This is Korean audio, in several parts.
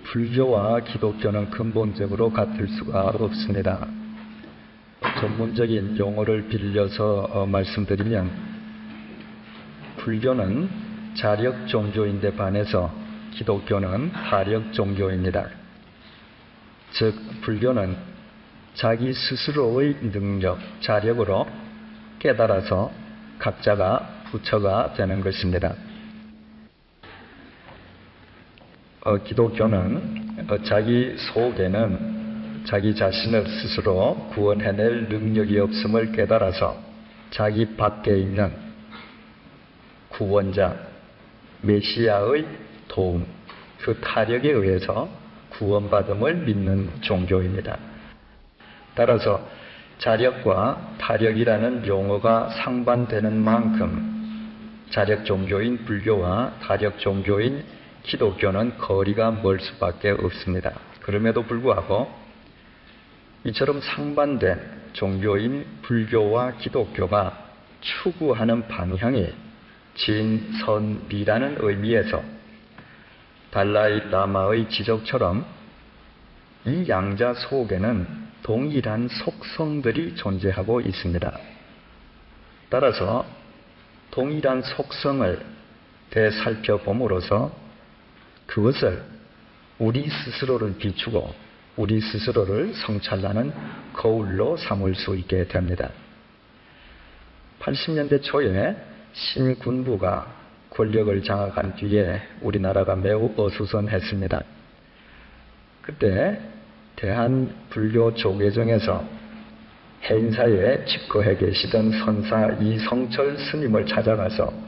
불교와 기독교는 근본적으로 같을 수가 없습니다. 전문적인 용어를 빌려서 말씀드리면 불교는 자력 종교인데 반해서 기독교는 타력 종교입니다. 즉 불교는 자기 스스로의 능력, 자력으로 깨달아서 각자가 부처가 되는 것입니다. 기독교는 자기 속에는 자기 자신을 스스로 구원해낼 능력이 없음을 깨달아서 자기 밖에 있는 구원자, 메시아의 도움, 그 타력에 의해서 구원받음을 믿는 종교입니다. 따라서 자력과 타력이라는 용어가 상반되는 만큼 자력 종교인 불교와 타력 종교인 기독교는 거리가 멀 수밖에 없습니다. 그럼에도 불구하고 이처럼 상반된 종교인 불교와 기독교가 추구하는 방향이 진선미라는 의미에서 달라이 라마의 지적처럼 이 양자 속에는 동일한 속성들이 존재하고 있습니다. 따라서 동일한 속성을 되살펴봄으로써 그것을 우리 스스로를 비추고 우리 스스로를 성찰하는 거울로 삼을 수 있게 됩니다. 80년대 초에 신군부가 권력을 장악한 뒤에 우리나라가 매우 어수선했습니다. 그때 대한불교 조계종에서 해인사에 집거해 계시던 선사 이성철 스님을 찾아가서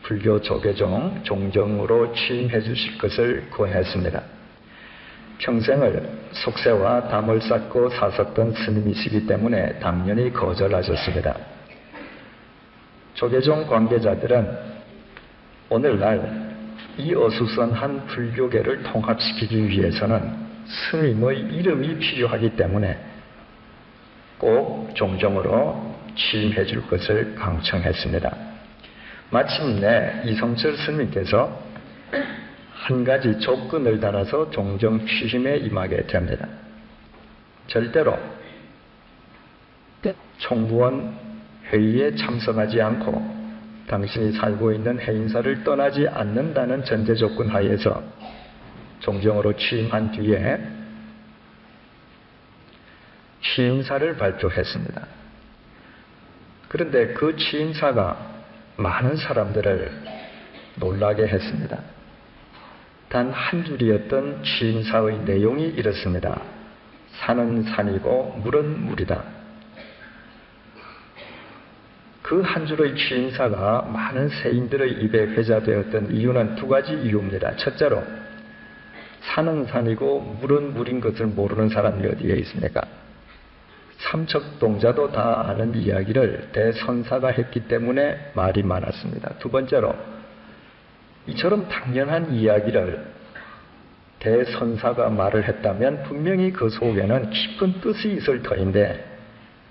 불교 조계종 종정으로 취임해 주실 것을 구했습니다. 평생을 속세와 담을 쌓고 사셨던 스님이시기 때문에 당연히 거절하셨습니다. 조계종 관계자들은 오늘날 이 어수선한 불교계를 통합시키기 위해서는 스님의 이름이 필요하기 때문에 꼭 종정으로 취임해 줄 것을 강청했습니다. 마침내 이성철 스님께서 한 가지 조건을 달아서 종정 취임에 임하게 됩니다. 절대로 총무원 회의에 참석하지 않고 당신이 살고 있는 해인사를 떠나지 않는다는 전제 조건 하에서 종정으로 취임한 뒤에 취임사를 발표했습니다. 그런데 그 취임사가 많은 사람들을 놀라게 했습니다. 단 한 줄이었던 취임사의 내용이 이렇습니다. 산은 산이고 물은 물이다. 그 한 줄의 취임사가 많은 세인들의 입에 회자되었던 이유는 두 가지 이유입니다. 첫째로 산은 산이고 물은 물인 것을 모르는 사람이 어디에 있습니까? 삼척동자도 다 아는 이야기를 대선사가 했기 때문에 말이 많았습니다. 두 번째로 이처럼 당연한 이야기를 대선사가 말을 했다면 분명히 그 속에는 깊은 뜻이 있을 터인데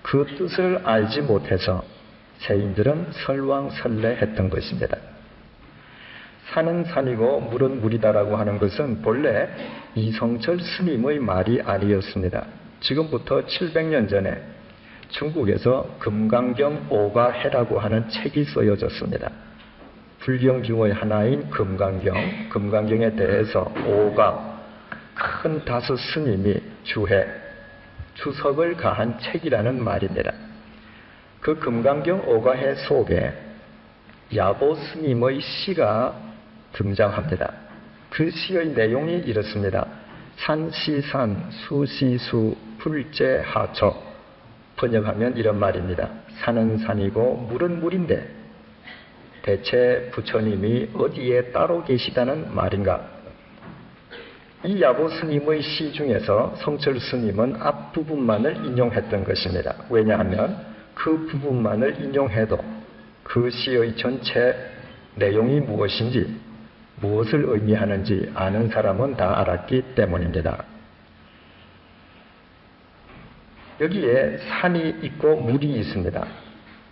그 뜻을 알지 못해서 세인들은 설왕설래했던 것입니다. 산은 산이고 물은 물이다라고 하는 것은 본래 이성철 스님의 말이 아니었습니다. 지금부터 700년 전에 중국에서 금강경 오가해라고 하는 책이 쓰여졌습니다. 불경 중의 하나인 금강경에 대해서 오가, 큰 다섯 스님이 주석을 가한 책이라는 말입니다. 그 금강경 오가해 속에 야보 스님의 시가 등장합니다. 그 시의 내용이 이렇습니다. 산시산, 수시수, 불제하초. 번역하면 이런 말입니다. 산은 산이고 물은 물인데 대체 부처님이 어디에 따로 계시다는 말인가? 이 야보 스님의 시 중에서 성철 스님은 앞부분만을 인용했던 것입니다. 왜냐하면 그 부분만을 인용해도 그 시의 전체 내용이 무엇인지, 무엇을 의미하는지 아는 사람은 다 알았기 때문입니다. 여기에 산이 있고 물이 있습니다.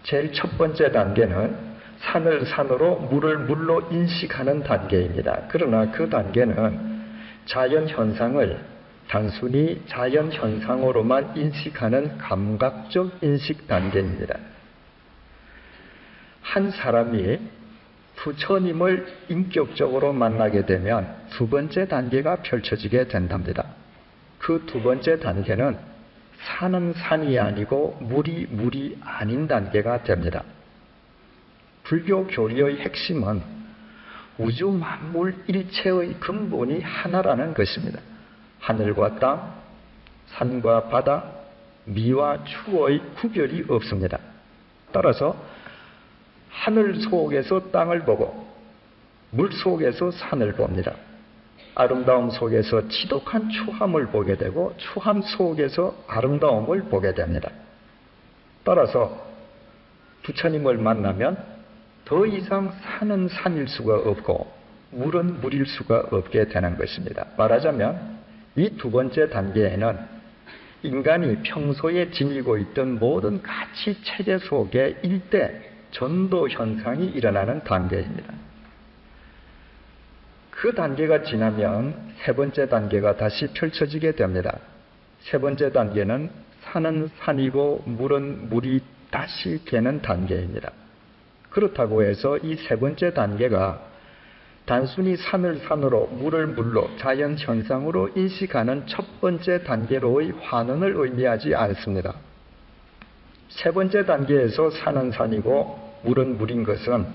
제일 첫 번째 단계는 산을 산으로 물을 물로 인식하는 단계입니다. 그러나 그 단계는 자연 현상을 단순히 자연 현상으로만 인식하는 감각적 인식 단계입니다. 한 사람이 부처님을 인격적으로 만나게 되면 두 번째 단계가 펼쳐지게 된답니다. 그 두 번째 단계는 산은 산이 아니고 물이 아닌 단계가 됩니다. 불교 교리의 핵심은 우주 만물 일체의 근본이 하나라는 것입니다. 하늘과 땅, 산과 바다, 미와 추의 구별이 없습니다. 따라서 하늘 속에서 땅을 보고 물 속에서 산을 봅니다. 아름다움 속에서 지독한 추함을 보게 되고 추함 속에서 아름다움을 보게 됩니다. 따라서 부처님을 만나면 더 이상 산은 산일 수가 없고 물은 물일 수가 없게 되는 것입니다. 말하자면 이 두 번째 단계에는 인간이 평소에 지니고 있던 모든 가치 체계 속에 일대 전도 현상이 일어나는 단계입니다. 그 단계가 지나면 세 번째 단계가 다시 펼쳐지게 됩니다. 세 번째 단계는 산은 산이고 물은 물이 다시 되는 단계입니다. 그렇다고 해서 이 세 번째 단계가 단순히 산을 산으로 물을 물로 자연 현상으로 인식하는 첫 번째 단계로의 환원을 의미하지 않습니다. 세 번째 단계에서 산은 산이고 물은 물인 것은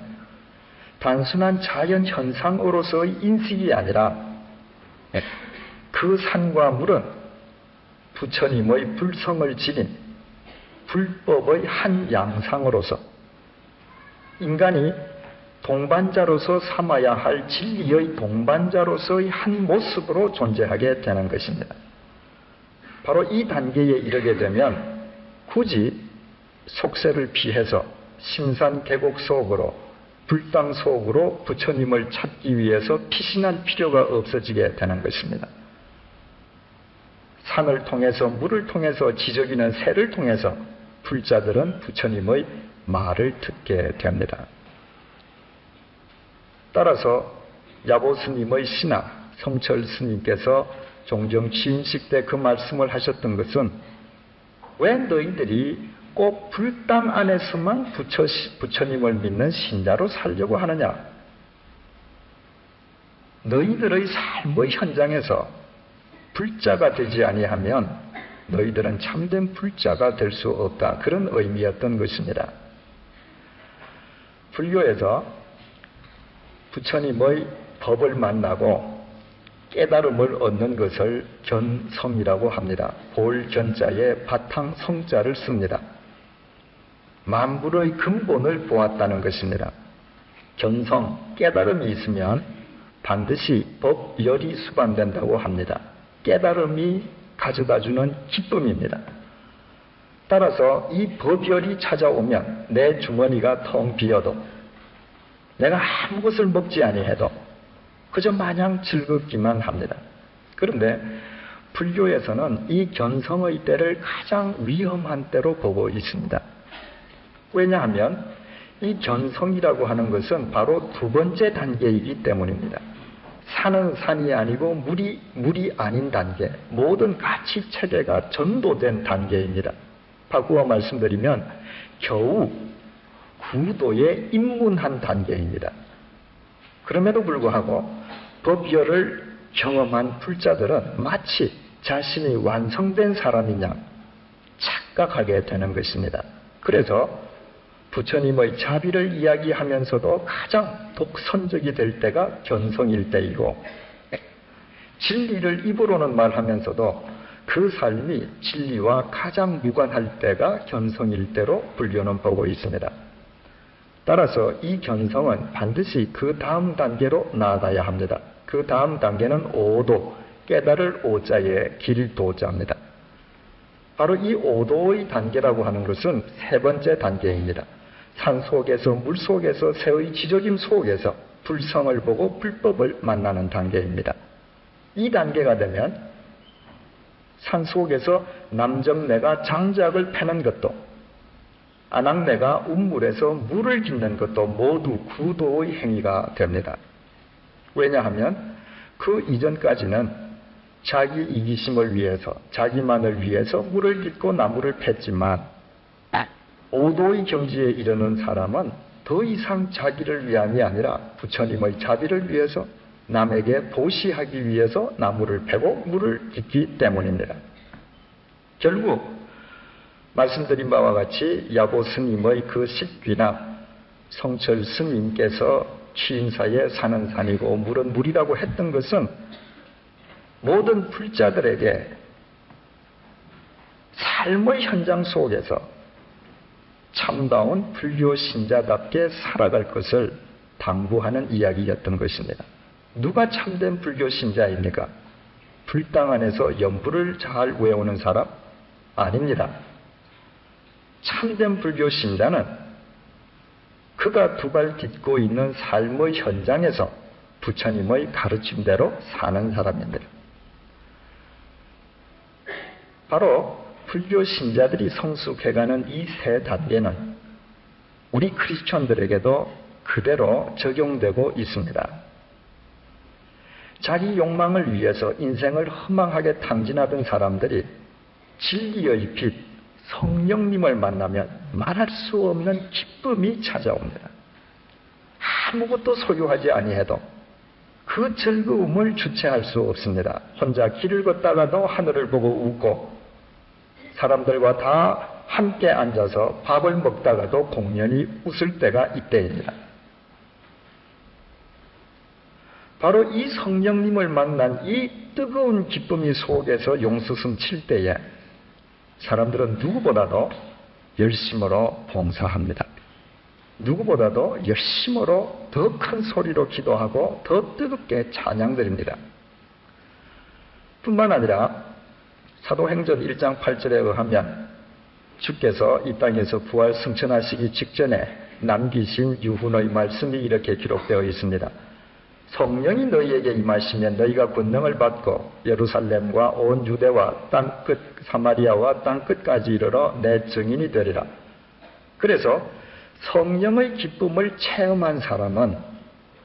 단순한 자연 현상으로서의 인식이 아니라 그 산과 물은 부처님의 불성을 지닌 불법의 한 양상으로서 인간이 동반자로서 삼아야 할 진리의 동반자로서의 한 모습으로 존재하게 되는 것입니다. 바로 이 단계에 이르게 되면 굳이 속세를 피해서 심산계곡 속으로 불당 속으로 부처님을 찾기 위해서 피신할 필요가 없어지게 되는 것입니다. 산을 통해서 물을 통해서 지저귀는 새를 통해서 불자들은 부처님의 말을 듣게 됩니다. 따라서 야보 스님의 신하 성철 스님께서 종종 취임식 때 그 말씀을 하셨던 것은 왜 너희들이 꼭 불당 안에서만 부처님을 믿는 신자로 살려고 하느냐? 너희들의 삶의 현장에서 불자가 되지 아니하면 너희들은 참된 불자가 될 수 없다. 그런 의미였던 것입니다. 불교에서 부처님의 법을 만나고 깨달음을 얻는 것을 견성이라고 합니다. 볼견자에 바탕 성자를 씁니다. 만물의 근본을 보았다는 것입니다. 견성, 깨달음이 있으면 반드시 법열이 수반된다고 합니다. 깨달음이 가져다주는 기쁨입니다. 따라서 이 법열이 찾아오면 내 주머니가 텅 비어도 내가 아무것을 먹지 아니해도 그저 마냥 즐겁기만 합니다. 그런데 불교에서는 이 견성의 때를 가장 위험한 때로 보고 있습니다. 왜냐하면 이 견성이라고 하는 것은 바로 두 번째 단계이기 때문입니다. 산은 산이 아니고 물이 아닌 단계, 모든 가치 체계가 전도된 단계입니다. 바꾸어 말씀드리면 겨우 구도에 입문한 단계입니다. 그럼에도 불구하고 법열을 경험한 불자들은 마치 자신이 완성된 사람이냐 착각하게 되는 것입니다. 그래서 부처님의 자비를 이야기하면서도 가장 독선적이 될 때가 견성일 때이고 진리를 입으로는 말하면서도 그 삶이 진리와 가장 무관할 때가 견성일 때로 불교는 보고 있습니다. 따라서 이 견성은 반드시 그 다음 단계로 나아가야 합니다. 그 다음 단계는 오도, 깨달을 오자의 길도자입니다. 바로 이 오도의 단계라고 하는 것은 세 번째 단계입니다. 산 속에서 물 속에서 새의 지저짐 속에서 불성을 보고 불법을 만나는 단계입니다. 이 단계가 되면 산 속에서 남정네가 장작을 패는 것도 안악내가 운물에서 물을 깃는 것도 모두 구도의 행위가 됩니다. 왜냐하면 그 이전까지는 자기 이기심을 위해서, 자기만을 위해서 물을 깃고 나무를 팼지만 오도의 경지에 이르는 사람은 더 이상 자기를 위함이 아니라 부처님의 자비를 위해서, 남에게 보시하기 위해서 나무를 패고 물을 깃기 때문입니다. 결국 말씀드린 바와 같이 야보 스님의 그 식귀나 성철 스님께서 취인사에 산은 산이고 물은 물이라고 했던 것은 모든 불자들에게 삶의 현장 속에서 참다운 불교 신자답게 살아갈 것을 당부하는 이야기였던 것입니다. 누가 참된 불교 신자입니까? 불당 안에서 연불을 잘 외우는 사람? 아닙니다. 참된 불교 신자는 그가 두 발 딛고 있는 삶의 현장에서 부처님의 가르침대로 사는 사람입니다. 바로 불교 신자들이 성숙해가는 이 세 단계는 우리 크리스천들에게도 그대로 적용되고 있습니다. 자기 욕망을 위해서 인생을 허망하게 탕진하던 사람들이 진리의 빛, 성령님을 만나면 말할 수 없는 기쁨이 찾아옵니다. 아무것도 소유하지 아니해도 그 즐거움을 주체할 수 없습니다. 혼자 길을 걷다가도 하늘을 보고 웃고, 사람들과 다 함께 앉아서 밥을 먹다가도 공연히 웃을 때가 이때입니다. 바로 이 성령님을 만난 이 뜨거운 기쁨이 속에서 용수숨 칠 때에 사람들은 누구보다도 열심으로 봉사합니다. 누구보다도 열심으로 더 큰 소리로 기도하고 더 뜨겁게 찬양드립니다. 뿐만 아니라 사도행전 1장 8절에 의하면 주께서 이 땅에서 부활 승천하시기 직전에 남기신 유훈의 말씀이 이렇게 기록되어 있습니다. 성령이 너희에게 임하시면 너희가 권능을 받고 예루살렘과 온 유대와 땅끝 사마리아와 땅끝까지 이르러 내 증인이 되리라. 그래서 성령의 기쁨을 체험한 사람은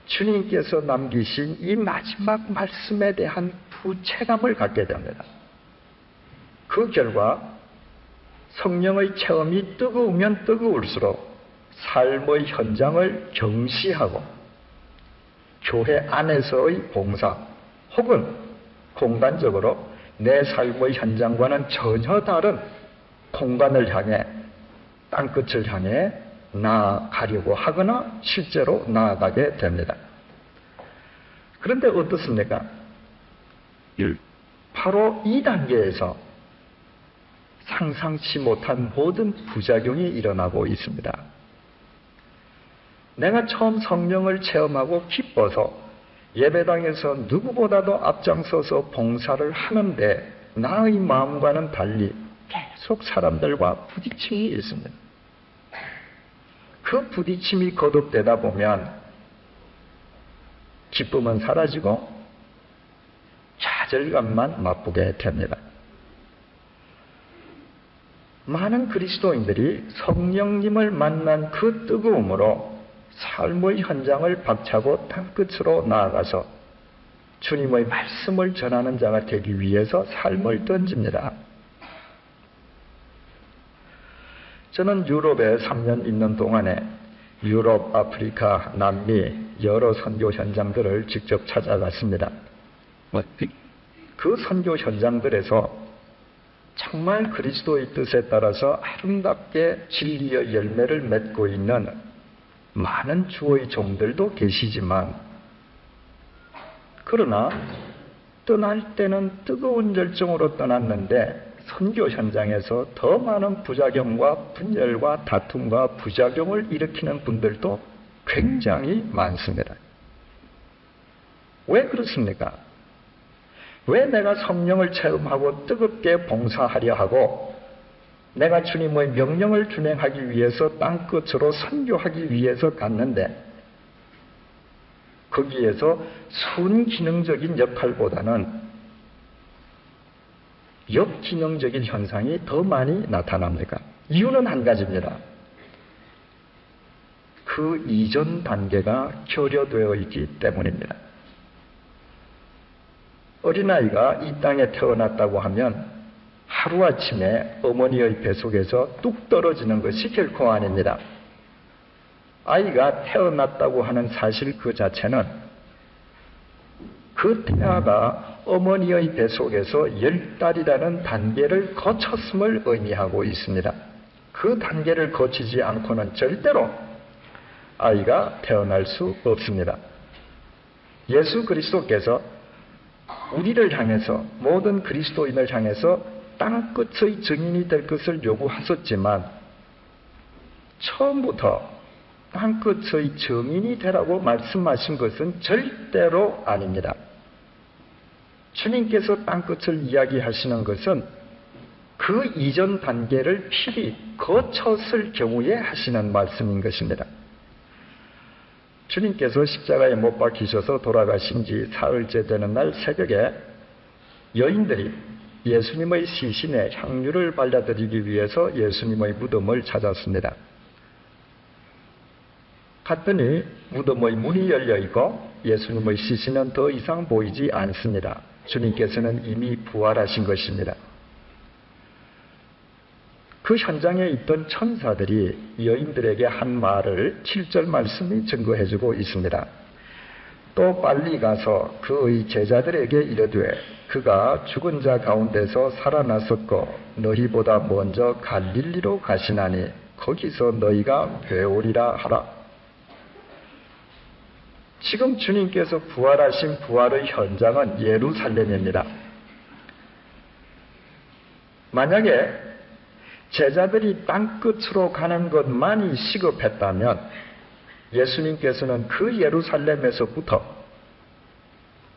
주님께서 남기신 이 마지막 말씀에 대한 부채감을 갖게 됩니다. 그 결과 성령의 체험이 뜨거우면 뜨거울수록 삶의 현장을 경시하고 교회 안에서의 봉사 혹은 공간적으로 내 삶의 현장과는 전혀 다른 공간을 향해, 땅끝을 향해 나아가려고 하거나 실제로 나아가게 됩니다. 그런데 어떻습니까? 바로 이 단계에서 상상치 못한 모든 부작용이 일어나고 있습니다. 내가 처음 성령을 체험하고 기뻐서 예배당에서 누구보다도 앞장서서 봉사를 하는데 나의 마음과는 달리 계속 사람들과 부딪힘이 있습니다. 그 부딪힘이 거듭되다 보면 기쁨은 사라지고 좌절감만 맛보게 됩니다. 많은 그리스도인들이 성령님을 만난 그 뜨거움으로 삶의 현장을 박차고 땅끝으로 나아가서 주님의 말씀을 전하는 자가 되기 위해서 삶을 던집니다. 저는 유럽에 3년 있는 동안에 유럽, 아프리카, 남미 여러 선교 현장들을 직접 찾아갔습니다. 그 선교 현장들에서 정말 그리스도의 뜻에 따라서 아름답게 진리의 열매를 맺고 있는 많은 주의 종들도 계시지만, 그러나 떠날 때는 뜨거운 열정으로 떠났는데 선교 현장에서 더 많은 부작용과 분열과 다툼과 부작용을 일으키는 분들도 굉장히 많습니다. 왜 그렇습니까? 왜 내가 성령을 체험하고 뜨겁게 봉사하려 하고 내가 주님의 명령을 준행하기 위해서 땅끝으로 선교하기 위해서 갔는데 거기에서 순기능적인 역할보다는 역기능적인 현상이 더 많이 나타납니까? 이유는 한 가지입니다. 그 이전 단계가 결여되어 있기 때문입니다. 어린아이가 이 땅에 태어났다고 하면 하루아침에 어머니의 뱃속에서 뚝 떨어지는 것이 결코 아닙니다. 아이가 태어났다고 하는 사실 그 자체는 그 태아가 어머니의 뱃속에서 10달이라는 단계를 거쳤음을 의미하고 있습니다. 그 단계를 거치지 않고는 절대로 아이가 태어날 수 없습니다. 예수 그리스도께서 우리를 향해서, 모든 그리스도인을 향해서 땅끝의 증인이 될 것을 요구하셨지만 처음부터 땅끝의 증인이 되라고 말씀하신 것은 절대로 아닙니다. 주님께서 땅끝을 이야기하시는 것은 그 이전 단계를 필히 거쳤을 경우에 하시는 말씀인 것입니다. 주님께서 십자가에 못 박히셔서 돌아가신 지 사흘째 되는 날 새벽에 여인들이 예수님의 시신에 향유를 발라드리기 위해서 예수님의 무덤을 찾았습니다. 갔더니 무덤의 문이 열려있고 예수님의 시신은 더 이상 보이지 않습니다. 주님께서는 이미 부활하신 것입니다. 그 현장에 있던 천사들이 여인들에게 한 말을 7절 말씀이 증거해주고 있습니다. 또 빨리 가서 그의 제자들에게 이르되 그가 죽은 자 가운데서 살아났었고 너희보다 먼저 갈릴리로 가시나니 거기서 너희가 배우리라 하라. 지금 주님께서 부활하신 부활의 현장은 예루살렘입니다. 만약에 제자들이 땅끝으로 가는 것만이 시급했다면 예수님께서는 그 예루살렘에서부터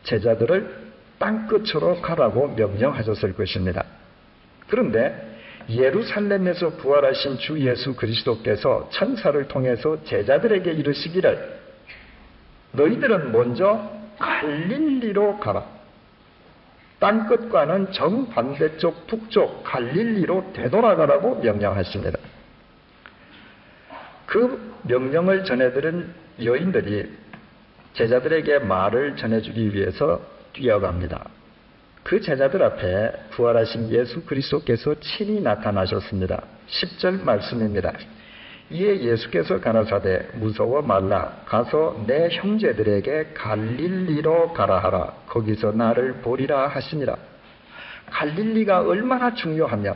제자들을 땅끝으로 가라고 명령하셨을 것입니다. 그런데 예루살렘에서 부활하신 주 예수 그리스도께서 천사를 통해서 제자들에게 이르시기를 너희들은 먼저 갈릴리로 가라. 땅끝과는 정반대쪽 북쪽 갈릴리로 되돌아가라고 명령하십니다. 그 명령을 전해들은 여인들이 제자들에게 말을 전해주기 위해서 뛰어갑니다. 그 제자들 앞에 부활하신 예수 그리스도께서 친히 나타나셨습니다. 10절 말씀입니다. 이에 예수께서 가라사대 무서워 말라. 가서 내 형제들에게 갈릴리로 가라 하라. 거기서 나를 보리라 하시니라. 갈릴리가 얼마나 중요하며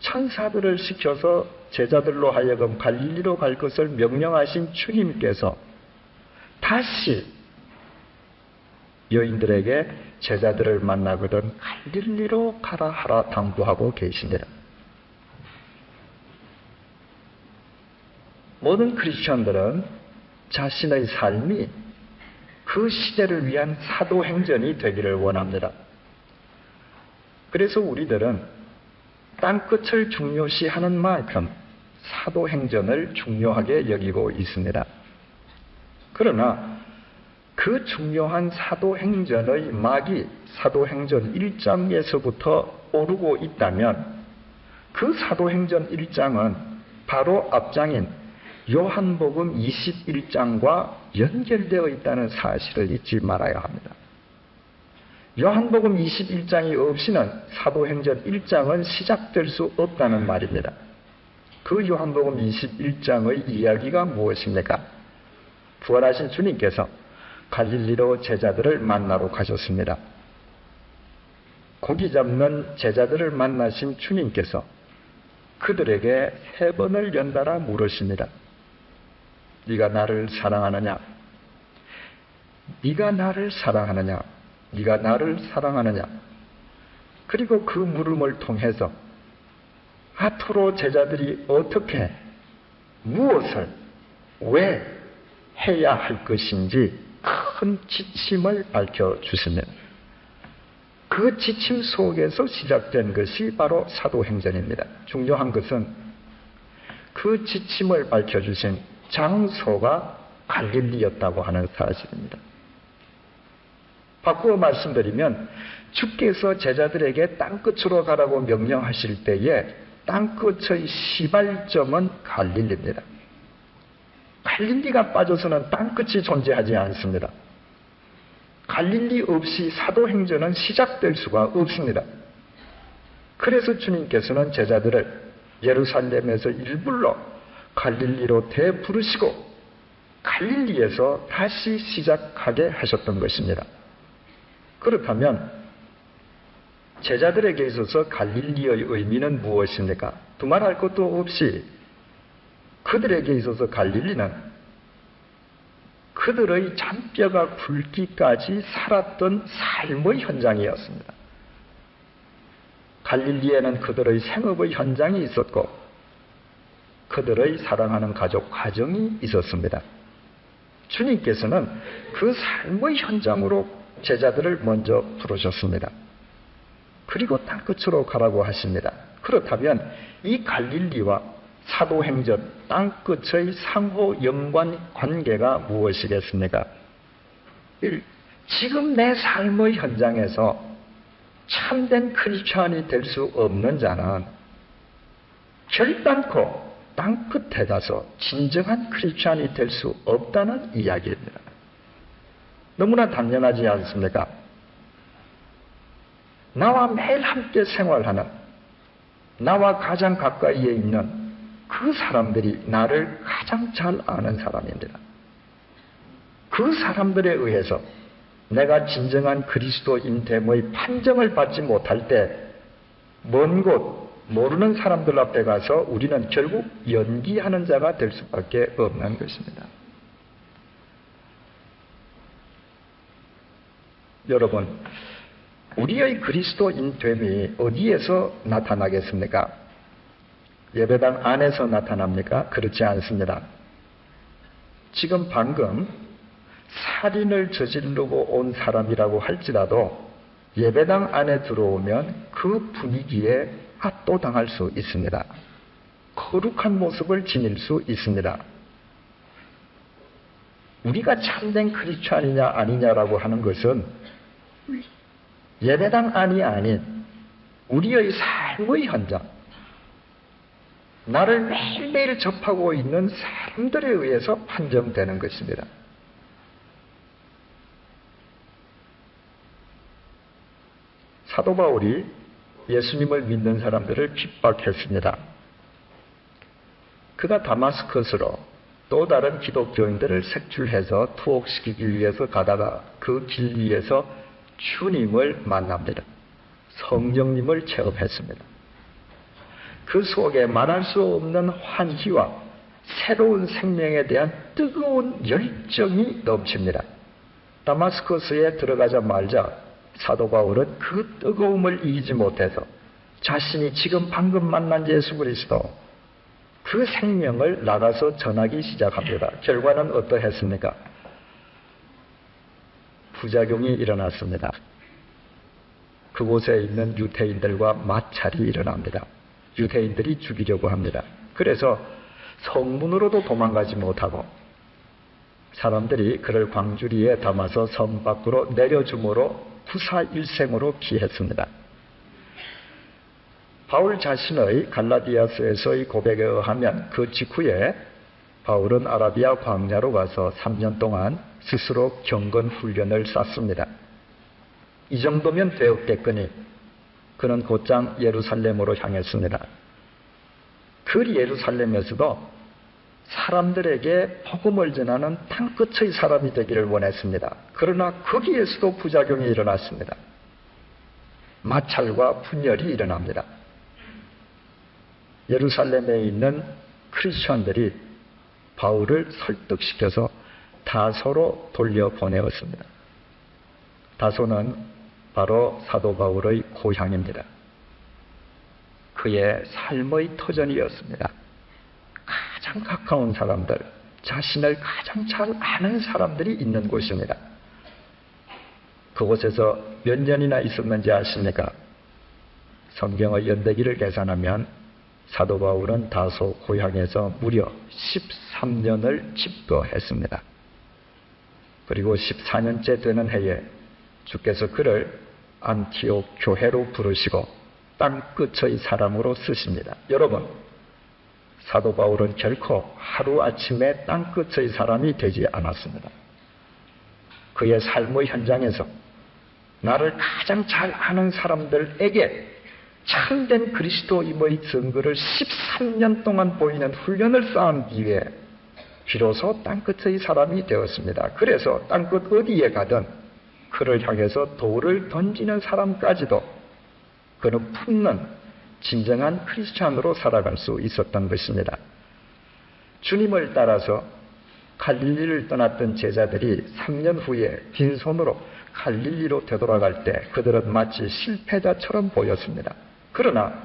천사들을 시켜서 제자들로 하여금 갈릴리로 갈 것을 명령하신 주님께서 다시 여인들에게 제자들을 만나거든 갈릴리로 가라 하라 당부하고 계십니다. 모든 크리스천들은 자신의 삶이 그 시대를 위한 사도행전이 되기를 원합니다. 그래서 우리들은 땅끝을 중요시하는 만큼 사도행전을 중요하게 여기고 있습니다. 그러나 그 중요한 사도행전의 막이 사도행전 1장에서부터 오르고 있다면 그 사도행전 1장은 바로 앞장인 요한복음 21장과 연결되어 있다는 사실을 잊지 말아야 합니다. 요한복음 21장이 없이는 사도행전 1장은 시작될 수 없다는 말입니다. 그 요한복음 21장의 이야기가 무엇입니까? 부활하신 주님께서 갈릴리로 제자들을 만나러 가셨습니다. 고기 잡는 제자들을 만나신 주님께서 그들에게 3번을 연달아 물으십니다. 네가 나를 사랑하느냐? 네가 나를 사랑하느냐? 네가 나를 사랑하느냐? 그리고 그 물음을 통해서 앞으로 제자들이 어떻게, 무엇을, 왜 해야 할 것인지 큰 지침을 밝혀주십니다. 그 지침 속에서 시작된 것이 바로 사도행전입니다. 중요한 것은 그 지침을 밝혀주신 장소가 갈릴리였다고 하는 사실입니다. 바꾸어 말씀드리면 주께서 제자들에게 땅끝으로 가라고 명령하실 때에 땅끝의 시발점은 갈릴리입니다. 갈릴리가 빠져서는 땅끝이 존재하지 않습니다. 갈릴리 없이 사도행전은 시작될 수가 없습니다. 그래서 주님께서는 제자들을 예루살렘에서 일불러 갈릴리로 되부르시고 갈릴리에서 다시 시작하게 하셨던 것입니다. 그렇다면 제자들에게 있어서 갈릴리의 의미는 무엇입니까? 두말할 것도 없이 그들에게 있어서 갈릴리는 그들의 잔뼈가 굵기까지 살았던 삶의 현장이었습니다. 갈릴리에는 그들의 생업의 현장이 있었고 그들의 사랑하는 가족 가정이 있었습니다. 주님께서는 그 삶의 현장으로 제자들을 먼저 부르셨습니다. 그리고 땅끝으로 가라고 하십니다. 그렇다면 이 갈릴리와 사도행전 땅끝의 상호 연관 관계가 무엇이겠습니까? 지금 내 삶의 현장에서 참된 크리스찬이 될 수 없는 자는 결단코 땅끝에 가서 진정한 크리스찬이 될 수 없다는 이야기입니다. 너무나 당연하지 않습니까? 나와 매일 함께 생활하는, 나와 가장 가까이에 있는 그 사람들이 나를 가장 잘 아는 사람입니다. 그 사람들에 의해서 내가 진정한 그리스도인 됨의 판정을 받지 못할 때 먼 곳 모르는 사람들 앞에 가서 우리는 결국 연기하는 자가 될 수밖에 없는 것입니다. 여러분, 우리의 그리스도인 됨이 어디에서 나타나겠습니까? 예배당 안에서 나타납니까? 그렇지 않습니다. 지금 방금 살인을 저지르고 온 사람이라고 할지라도 예배당 안에 들어오면 그 분위기에 압도당할 수 있습니다. 거룩한 모습을 지닐 수 있습니다. 우리가 참된 크리스찬이냐 아니냐라고 하는 것은 예배당 안이 아닌 우리의 삶의 현장, 나를 매일매일 접하고 있는 사람들에 의해서 판정되는 것입니다. 사도 바울이 예수님을 믿는 사람들을 핍박했습니다. 그가 다마스커스로 또 다른 기독교인들을 색출해서 투옥시키기 위해서 가다가 그 길 위에서 주님을 만납니다. 성령님을 체험했습니다. 그 속에 말할 수 없는 환희와 새로운 생명에 대한 뜨거운 열정이 넘칩니다. 다마스커스에 들어가자마자 사도 바울은 그 뜨거움을 이기지 못해서 자신이 지금 방금 만난 예수 그리스도 그 생명을 나가서 전하기 시작합니다. 결과는 어떠했습니까? 부작용이 일어났습니다. 그곳에 있는 유대인들과 마찰이 일어납니다. 유대인들이 죽이려고 합니다. 그래서 성문으로도 도망가지 못하고 사람들이 그를 광주리에 담아서 섬 밖으로 내려줌으로 구사일생으로 피했습니다. 바울 자신의 갈라디아서에서의 고백에 의하면 그 직후에 바울은 아라비아 광야로 가서 3년 동안 스스로 경건 훈련을 쌓습니다. 이 정도면 되었겠거니 그는 곧장 예루살렘으로 향했습니다. 그 예루살렘에서도 사람들에게 복음을 전하는 땅끝의 사람이 되기를 원했습니다. 그러나 거기에서도 부작용이 일어났습니다. 마찰과 분열이 일어납니다. 예루살렘에 있는 크리스천들이 바울을 설득시켜서 다소로 돌려보내었습니다. 다소는 바로 사도 바울의 고향입니다. 그의 삶의 터전이었습니다. 가장 가까운 사람들, 자신을 가장 잘 아는 사람들이 있는 곳입니다. 그곳에서 몇 년이나 있었는지 아십니까? 성경의 연대기를 계산하면 사도 바울은 다소 고향에서 무려 13년을 집거했습니다. 그리고 14년째 되는 해에 주께서 그를 안티옥 교회로 부르시고 땅끝의 사람으로 쓰십니다. 여러분, 사도 바울은 결코 하루아침에 땅끝의 사람이 되지 않았습니다. 그의 삶의 현장에서 나를 가장 잘 아는 사람들에게 참된 그리스도임의 증거를 13년 동안 보이는 훈련을 쌓은 뒤에 비로소 땅끝의 사람이 되었습니다. 그래서 땅끝 어디에 가든 그를 향해서 돌을 던지는 사람까지도 그는 품는 진정한 크리스찬으로 살아갈 수 있었던 것입니다. 주님을 따라서 갈릴리를 떠났던 제자들이 3년 후에 빈손으로 갈릴리로 되돌아갈 때 그들은 마치 실패자처럼 보였습니다. 그러나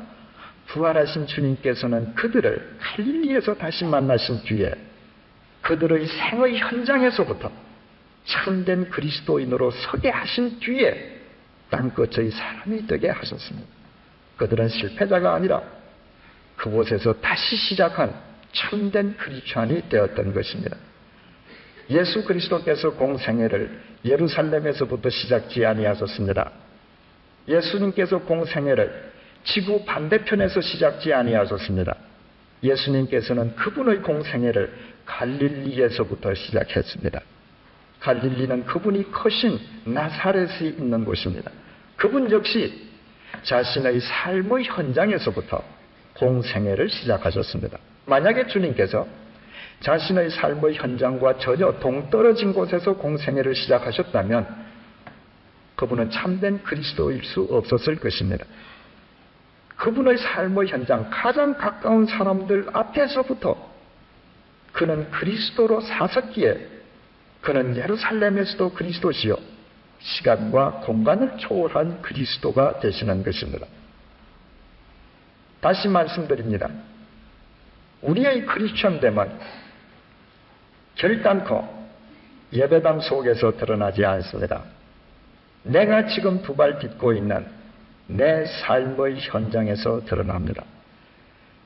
부활하신 주님께서는 그들을 갈릴리에서 다시 만나신 뒤에 그들의 생의 현장에서부터 참된 그리스도인으로 서게 하신 뒤에 땅끝의 사람이 되게 하셨습니다. 그들은 실패자가 아니라 그곳에서 다시 시작한 참된 크리스찬이 되었던 것입니다. 예수 그리스도께서 공생애를 예루살렘에서부터 시작지 아니하셨습니다. 예수님께서 공생애를 지구 반대편에서 시작지 아니하셨습니다. 예수님께서는 그분의 공생애를 갈릴리에서부터 시작했습니다. 갈릴리는 그분이 크신 나사렛이 있는 곳입니다. 그분 역시 자신의 삶의 현장에서부터 공생애를 시작하셨습니다. 만약에 주님께서 자신의 삶의 현장과 전혀 동떨어진 곳에서 공생애를 시작하셨다면 그분은 참된 그리스도일 수 없었을 것입니다. 그분의 삶의 현장, 가장 가까운 사람들 앞에서부터 그는 그리스도로 사섰기에 그는 예루살렘에서도 그리스도시요 시간과 공간을 초월한 그리스도가 되시는 것입니다. 다시 말씀드립니다. 우리의 크리스천됨은 결단코 예배당 속에서 드러나지 않습니다. 내가 지금 두 발 딛고 있는 내 삶의 현장에서 드러납니다.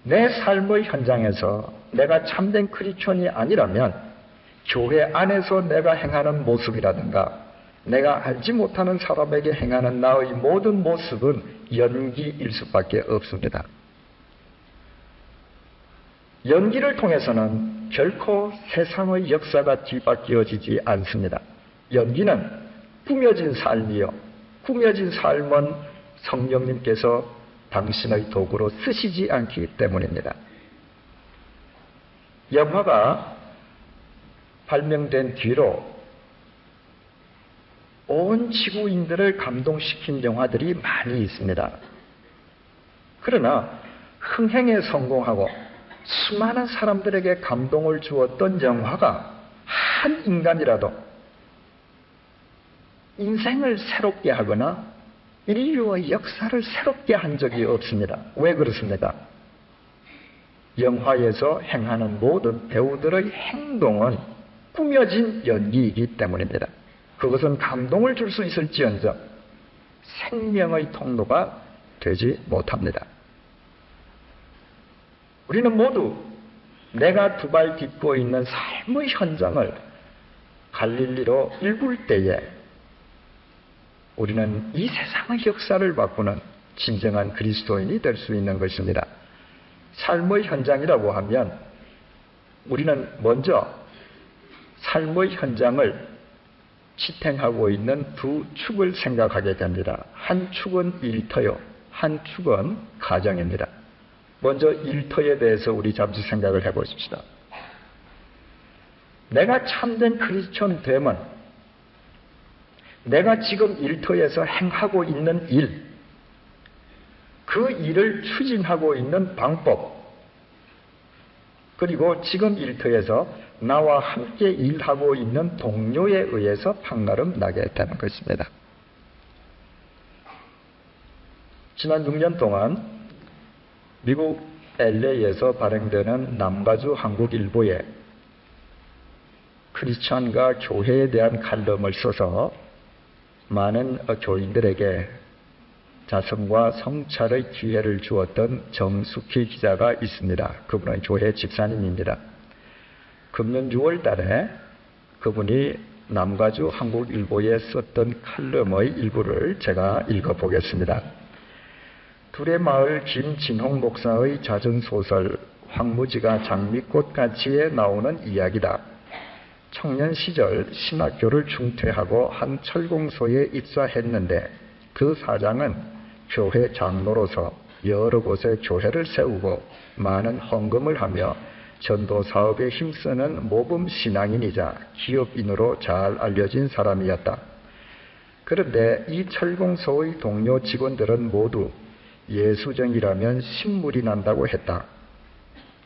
내 삶의 현장에서 내가 참된 크리스천이 아니라면 교회 안에서 내가 행하는 모습이라든가 내가 알지 못하는 사람에게 행하는 나의 모든 모습은 연기일 수밖에 없습니다. 연기를 통해서는 결코 세상의 역사가 뒤바뀌어지지 않습니다. 연기는 꾸며진 삶이요. 꾸며진 삶은 성령님께서 당신의 도구로 쓰시지 않기 때문입니다. 영화가 발명된 뒤로 온 지구인들을 감동시킨 영화들이 많이 있습니다. 그러나 흥행에 성공하고 수많은 사람들에게 감동을 주었던 영화가 한 인간이라도 인생을 새롭게 하거나 인류의 역사를 새롭게 한 적이 없습니다. 왜 그렇습니까? 영화에서 행하는 모든 배우들의 행동은 꾸며진 연기이기 때문입니다. 그것은 감동을 줄 수 있을지언정 생명의 통로가 되지 못합니다. 우리는 모두 내가 두 발 딛고 있는 삶의 현장을 갈릴리로 일굴 때에 우리는 이 세상의 역사를 바꾸는 진정한 그리스도인이 될 수 있는 것입니다. 삶의 현장이라고 하면 우리는 먼저 삶의 현장을 지탱하고 있는 두 축을 생각하게 됩니다. 한 축은 일터요, 한 축은 가정입니다. 먼저 일터에 대해서 우리 잠시 생각을 해보십시다. 내가 참된 크리스천 됨은 내가 지금 일터에서 행하고 있는 일, 그 일을 추진하고 있는 방법, 그리고 지금 일터에서 나와 함께 일하고 있는 동료에 의해서 판가름 나게 되는 것입니다. 지난 6년 동안 미국 LA에서 발행되는 남가주 한국일보에 크리스찬과 교회에 대한 칼럼을 써서 많은 교인들에게 자성과 성찰의 기회를 주었던 정숙희 기자가 있습니다. 그분은 교회 집사님입니다. 금년 6월 달에 그분이 남가주 한국일보에 썼던 칼럼의 일부를 제가 읽어보겠습니다. 둘의 마을 김진홍 목사의 자전소설 황무지가 장미꽃같이에 나오는 이야기다. 청년 시절 신학교를 중퇴하고 한 철공소에 입사했는데 그 사장은 교회 장로로서 여러 곳에 교회를 세우고 많은 헌금을 하며 전도 사업에 힘쓰는 모범 신앙인이자 기업인으로 잘 알려진 사람이었다. 그런데 이 철공소의 동료 직원들은 모두 예수쟁이라면 신물이 난다고 했다.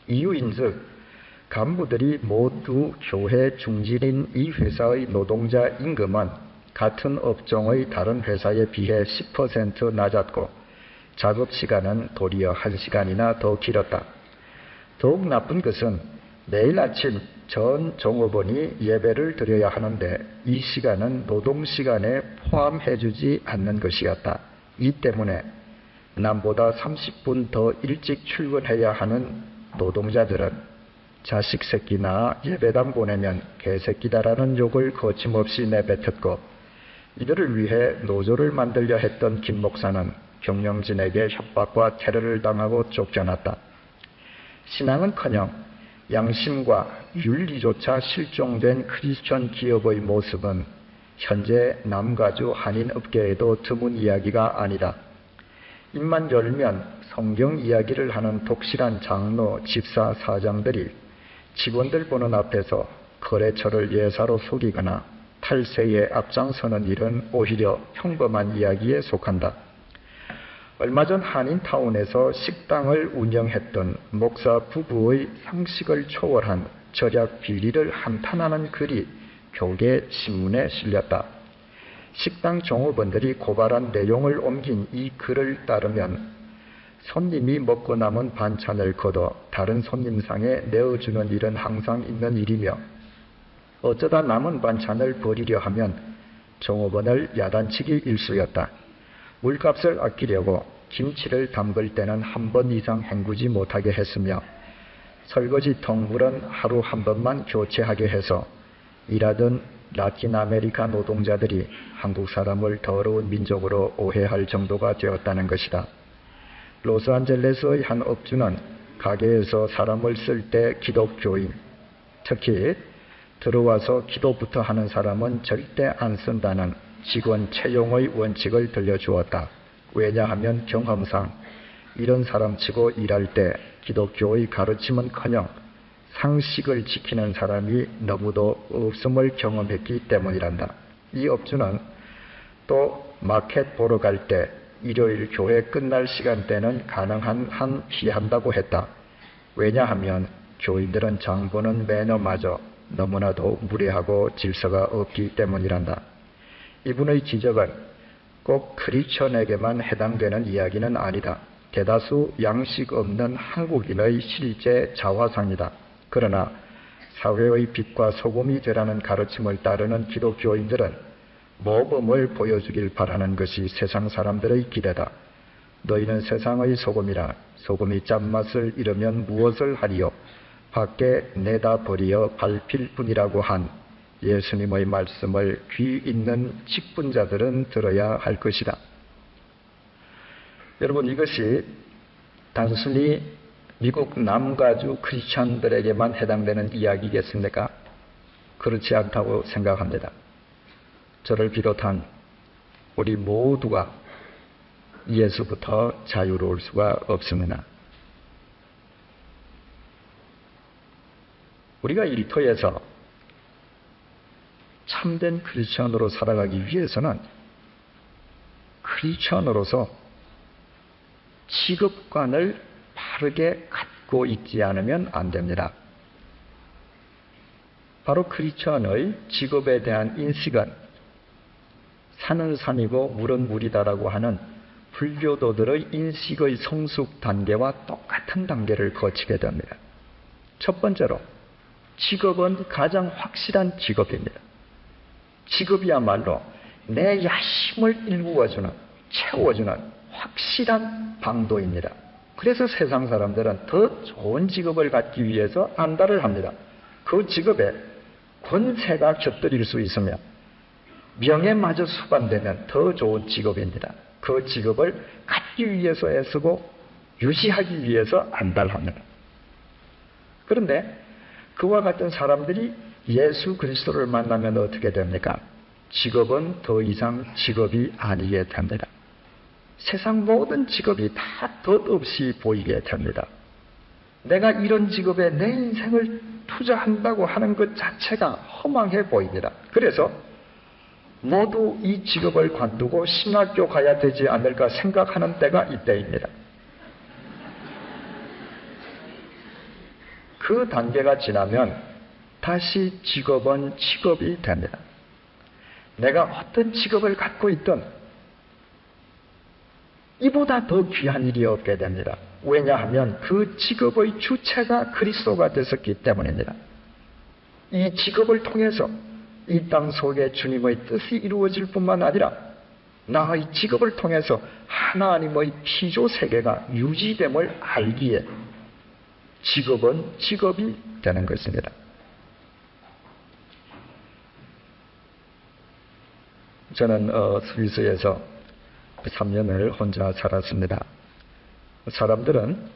이유인즉 간부들이 모두 교회 중진인 이 회사의 노동자 임금은 같은 업종의 다른 회사에 비해 10% 낮았고 작업시간은 도리어 1시간이나 더 길었다. 더욱 나쁜 것은 매일 아침 전 종업원이 예배를 드려야 하는데 이 시간은 노동시간에 포함해주지 않는 것이었다. 이 때문에 남보다 30분 더 일찍 출근해야 하는 노동자들은 자식 새끼 낳아 예배당 보내면 개새끼다라는 욕을 거침없이 내뱉었고 이들을 위해 노조를 만들려 했던 김 목사는 경영진에게 협박과 테러를 당하고 쫓겨났다. 신앙은커녕 양심과 윤리조차 실종된 크리스천 기업의 모습은 현재 남가주 한인업계에도 드문 이야기가 아니다. 입만 열면 성경 이야기를 하는 독실한 장로, 집사, 사장들이 직원들 보는 앞에서 거래처를 예사로 속이거나 탈세에 앞장서는 일은 오히려 평범한 이야기에 속한다. 얼마 전 한인타운에서 식당을 운영했던 목사 부부의 상식을 초월한 절약 비리를 한탄하는 글이 교계 신문에 실렸다. 식당 종업원들이 고발한 내용을 옮긴 이 글을 따르면 손님이 먹고 남은 반찬을 걷어 다른 손님상에 내어주는 일은 항상 있는 일이며 어쩌다 남은 반찬을 버리려 하면 종업원을 야단치기 일쑤였다. 물값을 아끼려고 김치를 담글 때는 한 번 이상 헹구지 못하게 했으며 설거지통 물은 하루 한 번만 교체하게 해서 일하던 라틴 아메리카 노동자들이 한국 사람을 더러운 민족으로 오해할 정도가 되었다는 것이다. 로스안젤레스의 한 업주는 가게에서 사람을 쓸 때 기독교인, 특히 들어와서 기도부터 하는 사람은 절대 안 쓴다는 직원 채용의 원칙을 들려주었다. 왜냐하면 경험상 이런 사람치고 일할 때 기독교의 가르침은커녕 상식을 지키는 사람이 너무도 없음을 경험했기 때문이란다. 이 업주는 또 마켓 보러 갈 때 일요일 교회 끝날 시간대는 가능한 한 피한다고 했다. 왜냐하면 교인들은 장 보는 매너마저 너무나도 무례하고 질서가 없기 때문이란다. 이분의 지적은 꼭 크리스천에게만 해당되는 이야기는 아니다. 대다수 양식 없는 한국인의 실제 자화상이다. 그러나 사회의 빛과 소금이 되라는 가르침을 따르는 기독교인들은 모범을 보여주길 바라는 것이 세상 사람들의 기대다. 너희는 세상의 소금이라. 소금이 짠맛을 잃으면 무엇을 하리요? 밖에 내다 버리어 밟힐 뿐이라고 한 예수님의 말씀을 귀 있는 직분자들은 들어야 할 것이다. 여러분, 이것이 단순히 미국 남가주 크리스천들에게만 해당되는 이야기겠습니까? 그렇지 않다고 생각합니다. 저를 비롯한 우리 모두가 예수부터 자유로울 수가 없습니다. 우리가 일터에서 참된 크리스천으로 살아가기 위해서는 크리스천으로서 직업관을 바르게 갖고 있지 않으면 안 됩니다. 바로 크리스천의 직업에 대한 인식은 산은 산이고 물은 물이다라고 하는 불교도들의 인식의 성숙 단계와 똑같은 단계를 거치게 됩니다. 첫 번째로 직업은 가장 확실한 직업입니다. 직업이야말로 내 야심을 일구어주는, 채워주는 확실한 방도입니다. 그래서 세상 사람들은 더 좋은 직업을 갖기 위해서 안달을 합니다. 그 직업에 권세가 곁들일 수 있으며 명예마저 수반되면 더 좋은 직업입니다. 그 직업을 갖기 위해서 애쓰고 유지하기 위해서 안달합니다. 그런데 그와 같은 사람들이 예수 그리스도를 만나면 어떻게 됩니까? 직업은 더 이상 직업이 아니게 됩니다. 세상 모든 직업이 다 덧없이 보이게 됩니다. 내가 이런 직업에 내 인생을 투자한다고 하는 것 자체가 허망해 보입니다. 그래서 모두 이 직업을 관두고 신학교 가야 되지 않을까 생각하는 때가 이때입니다. 그 단계가 지나면 다시 직업은 직업이 됩니다. 내가 어떤 직업을 갖고 있든 이보다 더 귀한 일이 없게 됩니다. 왜냐하면 그 직업의 주체가 그리스도가 되었기 때문입니다. 이 직업을 통해서 이 땅 속에 주님의 뜻이 이루어질 뿐만 아니라 나의 직업을 통해서 하나님의 피조 세계가 유지됨을 알기에 직업은 직업이 되는 것입니다. 저는 스위스에서 3년을 혼자 살았습니다. 사람들은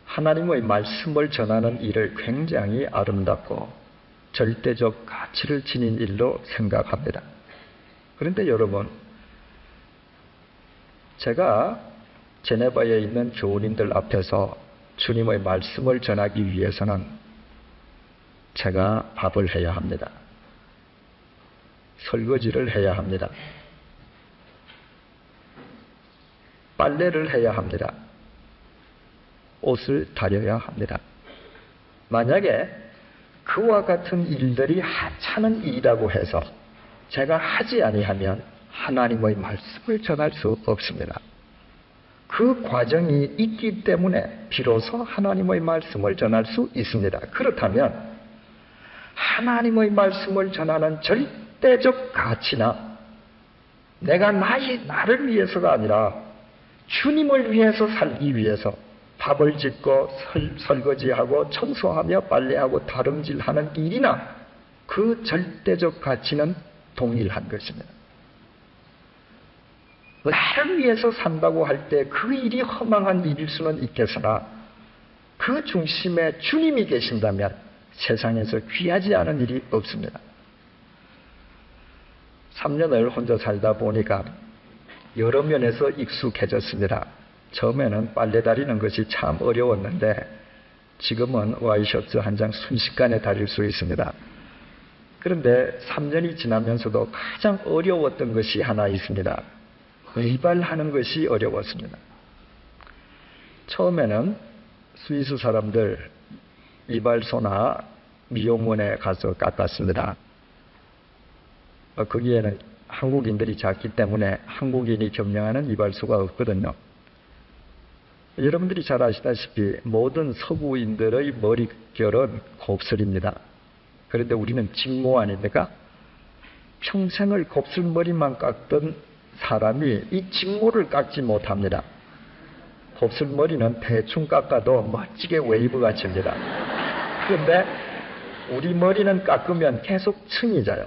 하나님의 말씀을 전하는 일을 굉장히 아름답고 절대적 가치를 지닌 일로 생각합니다. 그런데 여러분, 제가 제네바에 있는 교우님들 앞에서 주님의 말씀을 전하기 위해서는 제가 밥을 해야 합니다. 설거지를 해야 합니다. 빨래를 해야 합니다. 옷을 다려야 합니다. 만약에 그와 같은 일들이 하찮은 일이라고 해서 제가 하지 아니하면 하나님의 말씀을 전할 수 없습니다. 그 과정이 있기 때문에 비로소 하나님의 말씀을 전할 수 있습니다. 그렇다면 하나님의 말씀을 전하는 절대적 가치나 내가 나를 위해서가 아니라 주님을 위해서 살기 위해서 밥을 짓고 설거지하고 청소하며 빨래하고 다름질하는 일이나 그 절대적 가치는 동일한 것입니다. 나를 위해서 산다고 할 때 그 일이 허망한 일일 수는 있겠으나 그 중심에 주님이 계신다면 세상에서 귀하지 않은 일이 없습니다. 3년을 혼자 살다 보니까 여러 면에서 익숙해졌습니다. 처음에는 빨래 다리는 것이 참 어려웠는데 지금은 와이셔츠 한 장 순식간에 다릴 수 있습니다. 그런데 3년이 지나면서도 가장 어려웠던 것이 하나 있습니다. 의발하는 것이 어려웠습니다. 처음에는 스위스 사람들 이발소나 미용원에 가서 깎았습니다. 거기에는 한국인들이 작기 때문에 한국인이 겸용하는 이발소가 없거든요. 여러분들이 잘 아시다시피 모든 서구인들의 머릿결은 곱슬입니다. 그런데 우리는 직모 아닙니까? 평생을 곱슬머리만 깎던 사람이 이 직모를 깎지 못합니다. 곱슬머리는 대충 깎아도 멋지게 웨이브가 칩니다. 그런데 우리 머리는 깎으면 계속 층이 자요.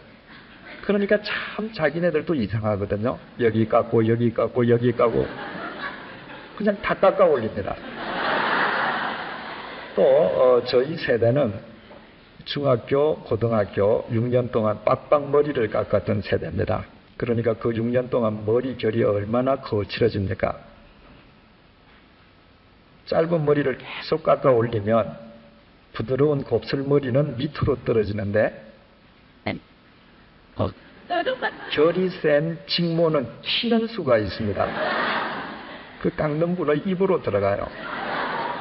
그러니까 참 자기네들도 이상하거든요. 여기 깎고 여기 깎고 여기 깎고 그냥 다 깎아 올립니다. 또 저희 세대는 중학교, 고등학교 6년 동안 빡빡 머리를 깎았던 세대입니다. 그러니까 그 6년 동안 머리 결이 얼마나 거칠어집니까? 짧은 머리를 계속 깎아 올리면 부드러운 곱슬머리는 밑으로 떨어지는데 결이 센 직모는 튀는 수가 있습니다. 그 깎는 분의 입으로 들어가요.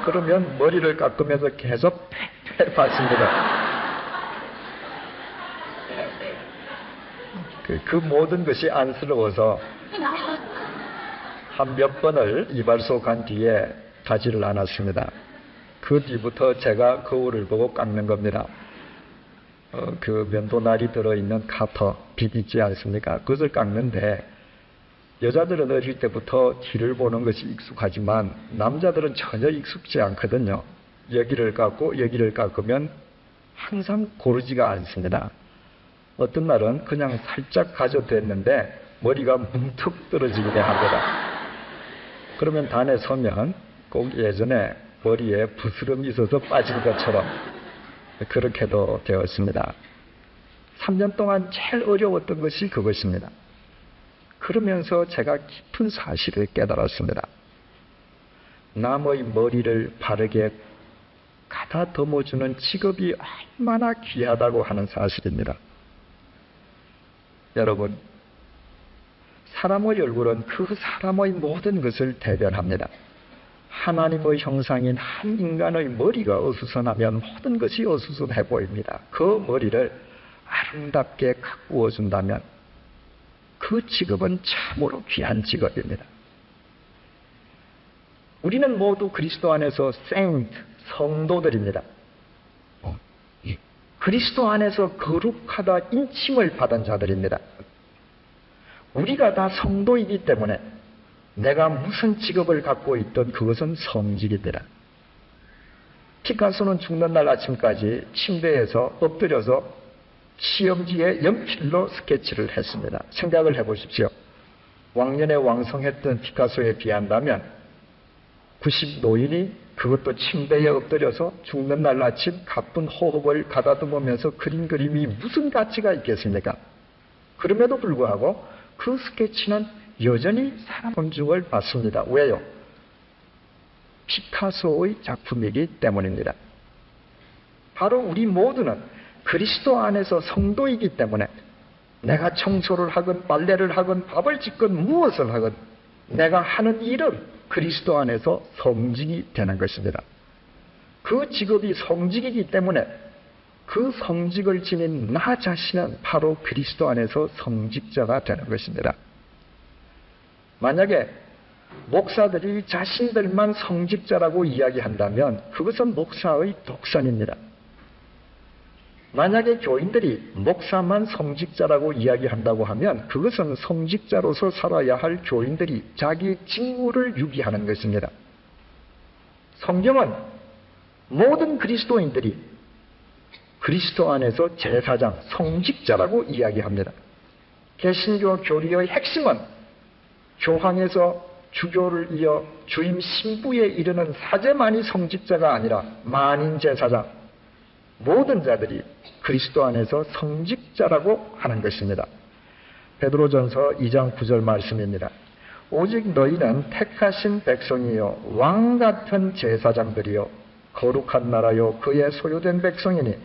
그러면 머리를 깎으면서 계속 팩팩 받습니다. 그 모든 것이 안쓰러워서 한 몇 번을 이발소 간 뒤에 가지를 않았습니다. 그 뒤부터 제가 거울을 보고 깎는 겁니다. 그 면도날이 들어있는 카터, 빗 있지 않습니까? 그것을 깎는데 여자들은 어릴 때부터 뒤를 보는 것이 익숙하지만 남자들은 전혀 익숙지 않거든요. 여기를 깎고 여기를 깎으면 항상 고르지가 않습니다. 어떤 날은 그냥 살짝 가져댔는데 머리가 뭉툭 떨어지게 합니다. 그러면 단에 서면 꼭 예전에 머리에 부스럼이 있어서 빠진 것처럼 그렇게도 되었습니다. 3년 동안 제일 어려웠던 것이 그것입니다. 그러면서 제가 깊은 사실을 깨달았습니다. 남의 머리를 바르게 가다듬어주는 직업이 얼마나 귀하다고 하는 사실입니다. 여러분, 사람의 얼굴은 그 사람의 모든 것을 대변합니다. 하나님의 형상인 한 인간의 머리가 어수선하면 모든 것이 어수선해 보입니다. 그 머리를 아름답게 가꾸어 준다면 그 직업은 참으로 귀한 직업입니다. 우리는 모두 그리스도 안에서 성도들입니다. 그리스도 안에서 거룩하다 인침을 받은 자들입니다. 우리가 다 성도이기 때문에 내가 무슨 직업을 갖고 있던 그것은 성직입니다. 피카소는 죽는 날 아침까지 침대에서 엎드려서 시험지에 연필로 스케치를 했습니다. 생각을 해보십시오. 왕년에 왕성했던 피카소에 비한다면 90노인이 그것도 침대에 엎드려서 죽는 날 아침 가쁜 호흡을 가다듬으면서 그린 그림이 무슨 가치가 있겠습니까? 그럼에도 불구하고 그 스케치는 여전히 사람 존중을 받습니다. 왜요? 피카소의 작품이기 때문입니다. 바로 우리 모두는 그리스도 안에서 성도이기 때문에 내가 청소를 하건 빨래를 하건 밥을 짓건 무엇을 하건 내가 하는 일은 그리스도 안에서 성직이 되는 것입니다. 그 직업이 성직이기 때문에 그 성직을 지닌 나 자신은 바로 그리스도 안에서 성직자가 되는 것입니다. 만약에 목사들이 자신들만 성직자라고 이야기한다면 그것은 목사의 독선입니다. 만약에 교인들이 목사만 성직자라고 이야기한다고 하면 그것은 성직자로서 살아야 할 교인들이 자기 직무를 유기하는 것입니다. 성경은 모든 그리스도인들이 그리스도 안에서 제사장, 성직자라고 이야기합니다. 개신교 교리의 핵심은 교황에서 주교를 이어 주임 신부에 이르는 사제만이 성직자가 아니라 만인 제사장, 모든 자들이 그리스도 안에서 성직자라고 하는 것입니다. 베드로전서 2장 9절 말씀입니다. 오직 너희는 택하신 백성이요 왕같은 제사장들이요 거룩한 나라요 그의 소유된 백성이니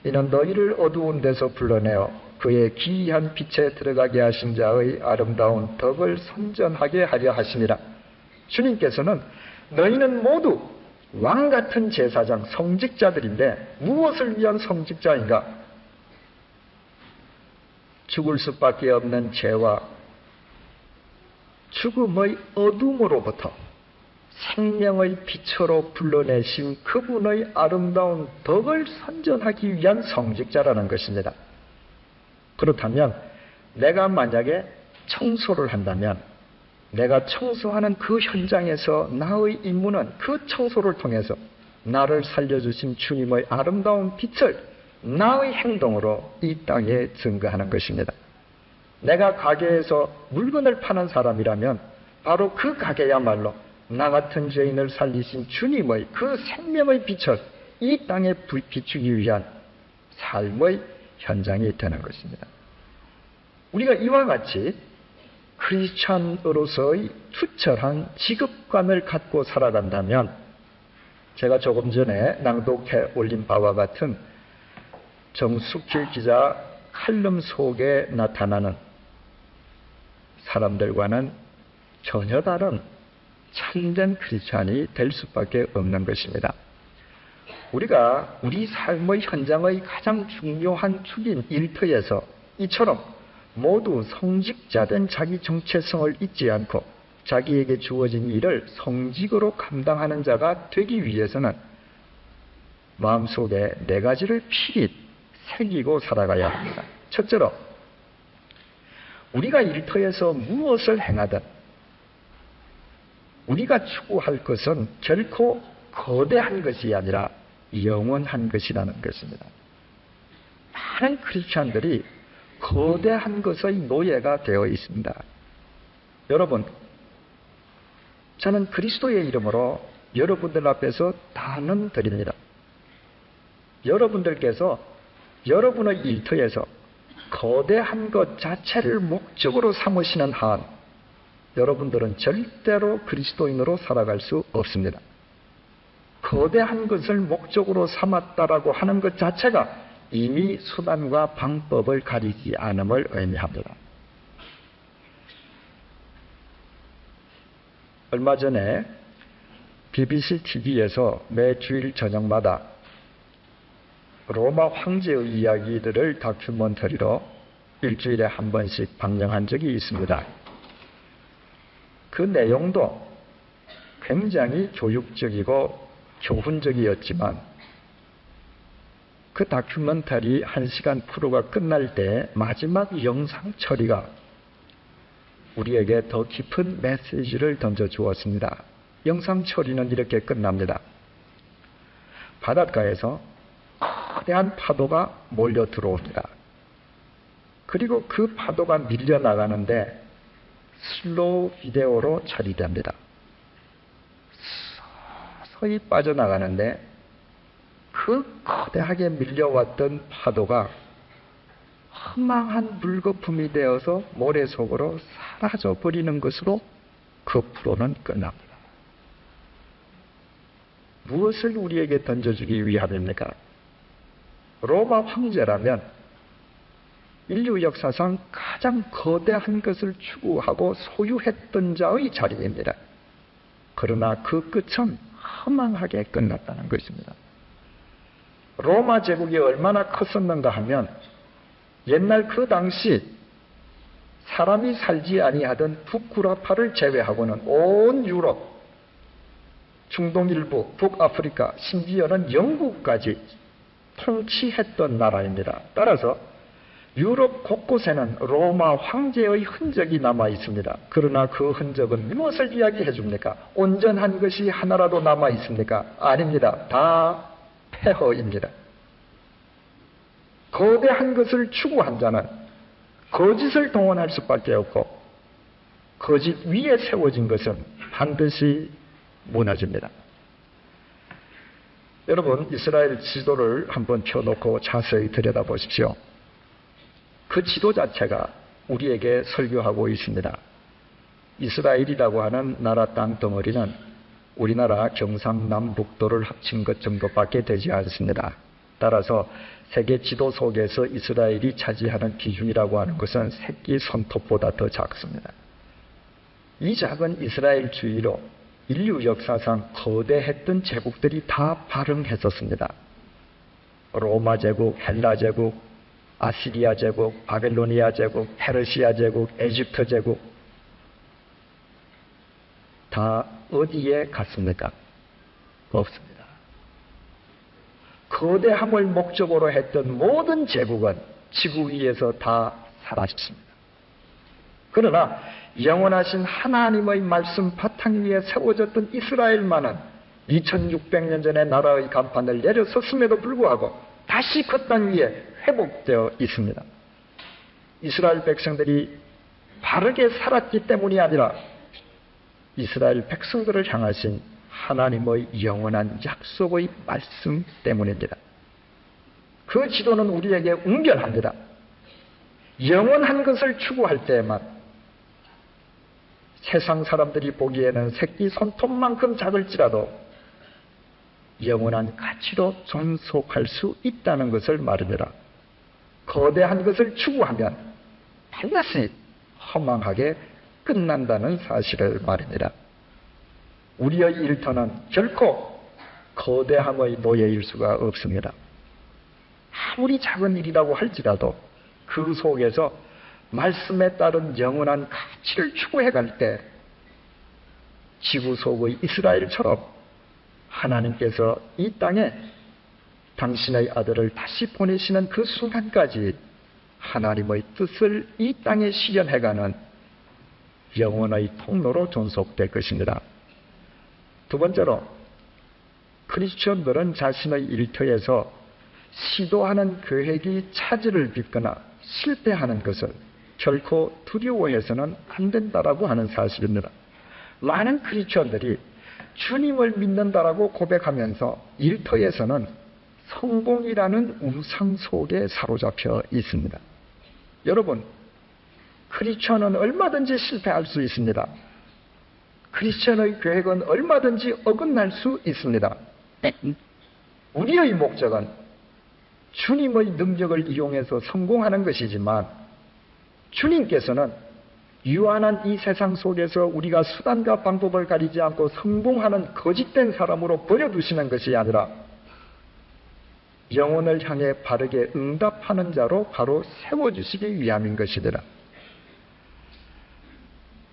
이는 너희를 어두운 데서 불러내어 그의 기이한 빛에 들어가게 하신 자의 아름다운 덕을 선전하게 하려 하심이라. 주님께서는 너희는 모두 왕같은 제사장, 성직자들인데 무엇을 위한 성직자인가? 죽을 수밖에 없는 죄와 죽음의 어둠으로부터 생명의 빛으로 불러내신 그분의 아름다운 덕을 선전하기 위한 성직자라는 것입니다. 그렇다면 내가 만약에 청소를 한다면 내가 청소하는 그 현장에서 나의 임무는 그 청소를 통해서 나를 살려주신 주님의 아름다운 빛을 나의 행동으로 이 땅에 증거하는 것입니다. 내가 가게에서 물건을 파는 사람이라면 바로 그 가게야말로 나 같은 죄인을 살리신 주님의 그 생명의 빛을 이 땅에 비추기 위한 삶의 현장이 되는 것입니다. 우리가 이와 같이 크리스찬으로서의 투철한 직업관을 갖고 살아간다면 제가 조금 전에 낭독해 올린 바와 같은 정숙길 기자 칼럼 속에 나타나는 사람들과는 전혀 다른 참된 크리스찬이 될 수밖에 없는 것입니다. 우리가 우리 삶의 현장의 가장 중요한 축인 일터에서 이처럼 모두 성직자된 자기 정체성을 잊지 않고 자기에게 주어진 일을 성직으로 감당하는 자가 되기 위해서는 마음속에 네 가지를 필히 새기고 살아가야 합니다. 첫째로 우리가 일터에서 무엇을 행하든 우리가 추구할 것은 결코 거대한 것이 아니라 영원한 것이라는 것입니다. 많은 크리스찬들이 거대한 것의 노예가 되어 있습니다. 여러분, 저는 그리스도의 이름으로 여러분들 앞에서 단언드립니다. 여러분들께서 여러분의 일터에서 거대한 것 자체를 목적으로 삼으시는 한 여러분들은 절대로 그리스도인으로 살아갈 수 없습니다. 거대한 것을 목적으로 삼았다라고 하는 것 자체가 이미 수단과 방법을 가리지 않음을 의미합니다. 얼마 전에 BBC TV에서 매 주일 저녁마다 로마 황제의 이야기들을 다큐멘터리로 일주일에 한 번씩 방영한 적이 있습니다. 그 내용도 굉장히 교육적이고 교훈적이었지만 그 다큐멘터리 1시간 프로가 끝날 때 마지막 영상 처리가 우리에게 더 깊은 메시지를 던져주었습니다. 영상 처리는 이렇게 끝납니다. 바닷가에서 거대한 파도가 몰려 들어옵니다. 그리고 그 파도가 밀려나가는데 슬로우 비디오로 처리됩니다. 서서히 빠져나가는데 그 거대하게 밀려왔던 파도가 허망한 물거품이 되어서 모래 속으로 사라져버리는 것으로 그 프로는 끝납니다. 무엇을 우리에게 던져주기 위함입니까? 로마 황제라면 인류 역사상 가장 거대한 것을 추구하고 소유했던 자의 자리입니다. 그러나 그 끝은 허망하게 끝났다는 것입니다. 로마 제국이 얼마나 컸었는가 하면 옛날 그 당시 사람이 살지 아니하던 북구라파를 제외하고는 온 유럽, 중동 일부, 북아프리카, 심지어는 영국까지 통치했던 나라입니다. 따라서 유럽 곳곳에는 로마 황제의 흔적이 남아 있습니다. 그러나 그 흔적은 무엇을 이야기해 줍니까? 온전한 것이 하나라도 남아 있습니까? 아닙니다. 다 폐허입니다. 거대한 것을 추구한 자는 거짓을 동원할 수밖에 없고 거짓 위에 세워진 것은 반드시 무너집니다. 여러분, 이스라엘 지도를 한번 펴놓고 자세히 들여다보십시오. 그 지도 자체가 우리에게 설교하고 있습니다. 이스라엘이라고 하는 나라 땅덩어리는 우리나라 경상남북도를 합친 것 정도밖에 되지 않습니다. 따라서 세계 지도 속에서 이스라엘이 차지하는 비중이라고 하는 것은 새끼 손톱보다 더 작습니다. 이 작은 이스라엘 주위로 인류 역사상 거대했던 제국들이 다 발흥했었습니다. 로마 제국, 헬라 제국, 아시리아 제국, 바벨로니아 제국, 페르시아 제국, 에집트 제국 다 어디에 갔습니까? 없습니다. 거대함을 목적으로 했던 모든 제국은 지구 위에서 다 사라졌습니다. 그러나 영원하신 하나님의 말씀 바탕 위에 세워졌던 이스라엘만은 2600년 전에 나라의 간판을 내려섰음에도 불구하고 다시 그 땅 위에 회복되어 있습니다. 이스라엘 백성들이 바르게 살았기 때문이 아니라 이스라엘 백성들을 향하신 하나님의 영원한 약속의 말씀 때문입니다. 그 지도는 우리에게 웅변합니다. 영원한 것을 추구할 때에만 세상 사람들이 보기에는 새끼 손톱만큼 작을지라도 영원한 가치로 존속할 수 있다는 것을 말합니다. 거대한 것을 추구하면 반드시 허망하게 끝난다는 사실을 말입니다. 우리의 일터는 결코 거대함의 노예일 수가 없습니다. 아무리 작은 일이라고 할지라도 그 속에서 말씀에 따른 영원한 가치를 추구해 갈 때 지구 속의 이스라엘처럼 하나님께서 이 땅에 당신의 아들을 다시 보내시는 그 순간까지 하나님의 뜻을 이 땅에 실현해가는 영원의 통로로 존속될 것입니다. 두 번째로, 크리스천들은 자신의 일터에서 시도하는 계획이 차질을 빚거나 실패하는 것을 결코 두려워해서는 안 된다라고 하는 사실입니다. 많은 크리스천들이 주님을 믿는다라고 고백하면서 일터에서는 성공이라는 우상 속에 사로잡혀 있습니다. 여러분, 크리스천은 얼마든지 실패할 수 있습니다. 크리스천의 계획은 얼마든지 어긋날 수 있습니다. 우리의 목적은 주님의 능력을 이용해서 성공하는 것이지만 주님께서는 유한한 이 세상 속에서 우리가 수단과 방법을 가리지 않고 성공하는 거짓된 사람으로 버려두시는 것이 아니라 영혼을 향해 바르게 응답하는 자로 바로 세워주시기 위함인 것이더라.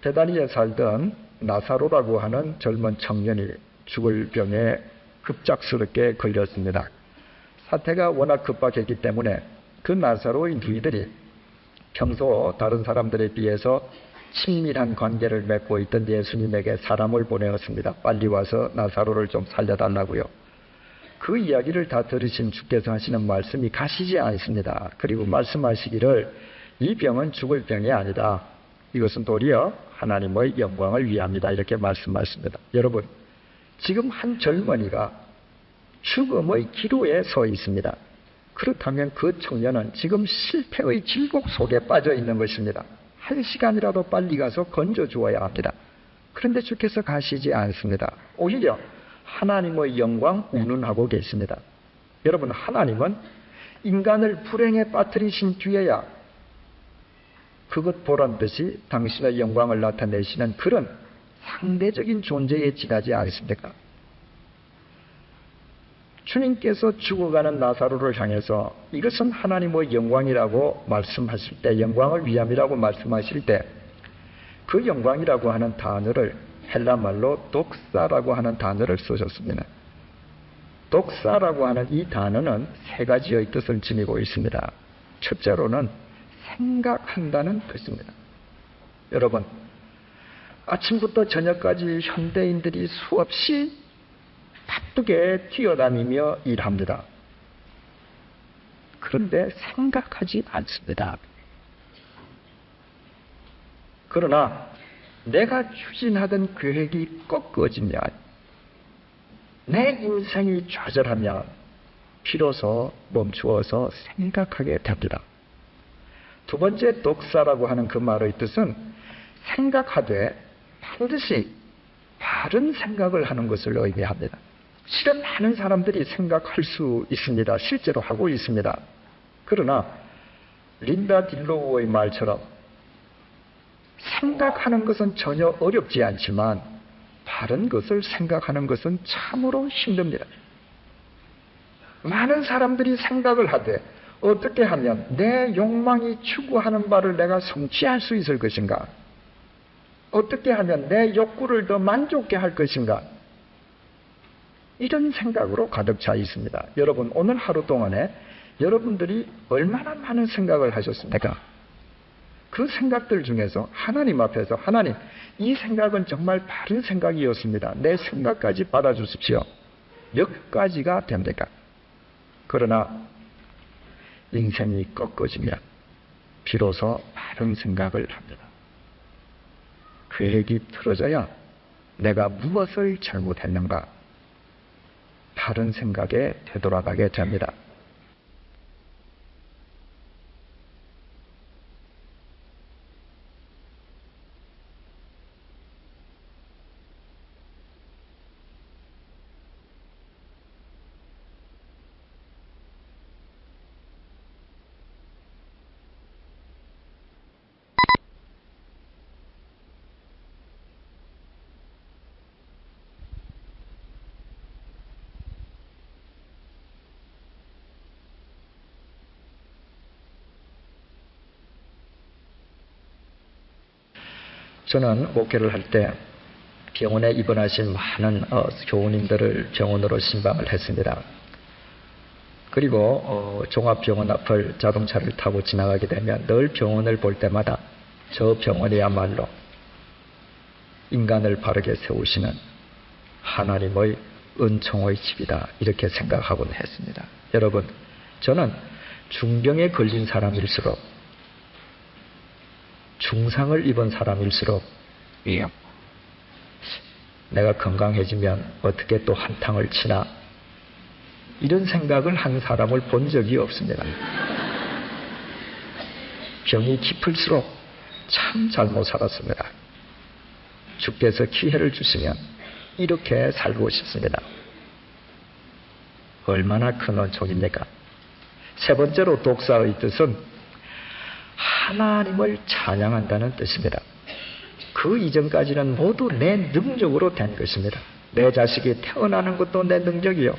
베다니에 살던 나사로라고 하는 젊은 청년이 죽을 병에 급작스럽게 걸렸습니다. 사태가 워낙 급박했기 때문에 그 나사로의 누이들이 평소 다른 사람들에 비해서 친밀한 관계를 맺고 있던 예수님에게 사람을 보내었습니다. 빨리 와서 나사로를 좀 살려달라고요. 그 이야기를 다 들으신 주께서 하시는 말씀이 가시지 않습니다. 그리고 말씀하시기를 이 병은 죽을 병이 아니다. 이것은 도리어 하나님의 영광을 위함이다. 이렇게 말씀하십니다. 여러분, 지금 한 젊은이가 죽음의 기로에 서 있습니다. 그렇다면 그 청년은 지금 실패의 질곡 속에 빠져 있는 것입니다. 한 시간이라도 빨리 가서 건져 주어야 합니다. 그런데 주께서 가시지 않습니다. 오히려 하나님의 영광 운운하고 계십니다. 여러분, 하나님은 인간을 불행에 빠뜨리신 뒤에야 그것 보란 듯이 당신의 영광을 나타내시는 그런 상대적인 존재에 지나지 않습니까? 주님께서 죽어가는 나사로를 향해서 이것은 하나님의 영광이라고 말씀하실 때, 영광을 위함이라고 말씀하실 때 그 영광이라고 하는 단어를 헬라말로 독사라고 하는 단어를 쓰셨습니다. 독사라고 하는 이 단어는 세 가지의 뜻을 지니고 있습니다. 첫째로는 생각한다는 뜻입니다. 여러분, 아침부터 저녁까지 현대인들이 수없이 바쁘게 뛰어다니며 일합니다. 그런데 생각하지 않습니다. 그러나 내가 추진하던 계획이 꺾어지면, 내 인생이 좌절하면 비로소 멈추어서 생각하게 됩니다. 두 번째 독사라고 하는 그 말의 뜻은 생각하되 반드시 바른 생각을 하는 것을 의미합니다. 실은 많은 사람들이 생각할 수 있습니다. 실제로 하고 있습니다. 그러나 린다 딜로우의 말처럼 생각하는 것은 전혀 어렵지 않지만 바른 것을 생각하는 것은 참으로 힘듭니다. 많은 사람들이 생각을 하되 어떻게 하면 내 욕망이 추구하는 바를 내가 성취할 수 있을 것인가? 어떻게 하면 내 욕구를 더 만족케 할 것인가? 이런 생각으로 가득 차 있습니다. 여러분, 오늘 하루 동안에 여러분들이 얼마나 많은 생각을 하셨습니까? 그 생각들 중에서 하나님 앞에서, 하나님, 이 생각은 정말 바른 생각이었습니다. 내 생각까지 받아주십시오. 몇 가지가 됩니까? 그러나 인생이 꺾어지면 비로소 바른 생각을 합니다. 계획이 틀어져야 내가 무엇을 잘못했는가 바른 생각에 되돌아가게 됩니다. 저는 목회를 할 때 병원에 입원하신 많은 교우님들을 병원으로 신방을 했습니다. 그리고 종합병원 앞을 자동차를 타고 지나가게 되면 늘 병원을 볼 때마다 저 병원이야말로 인간을 바르게 세우시는 하나님의 은총의 집이다, 이렇게 생각하곤 했습니다. 여러분, 저는 중병에 걸린 사람일수록, 중상을 입은 사람일수록 내가 건강해지면 어떻게 또 한탕을 치나, 이런 생각을 한 사람을 본 적이 없습니다. 병이 깊을수록 참 잘못 살았습니다. 주께서 기회를 주시면 이렇게 살고 싶습니다. 얼마나 큰 은총입니까? 세 번째로 독사의 뜻은 하나님을 찬양한다는 뜻입니다. 그 이전까지는 모두 내 능력으로 된 것입니다. 내 자식이 태어나는 것도 내 능력이요,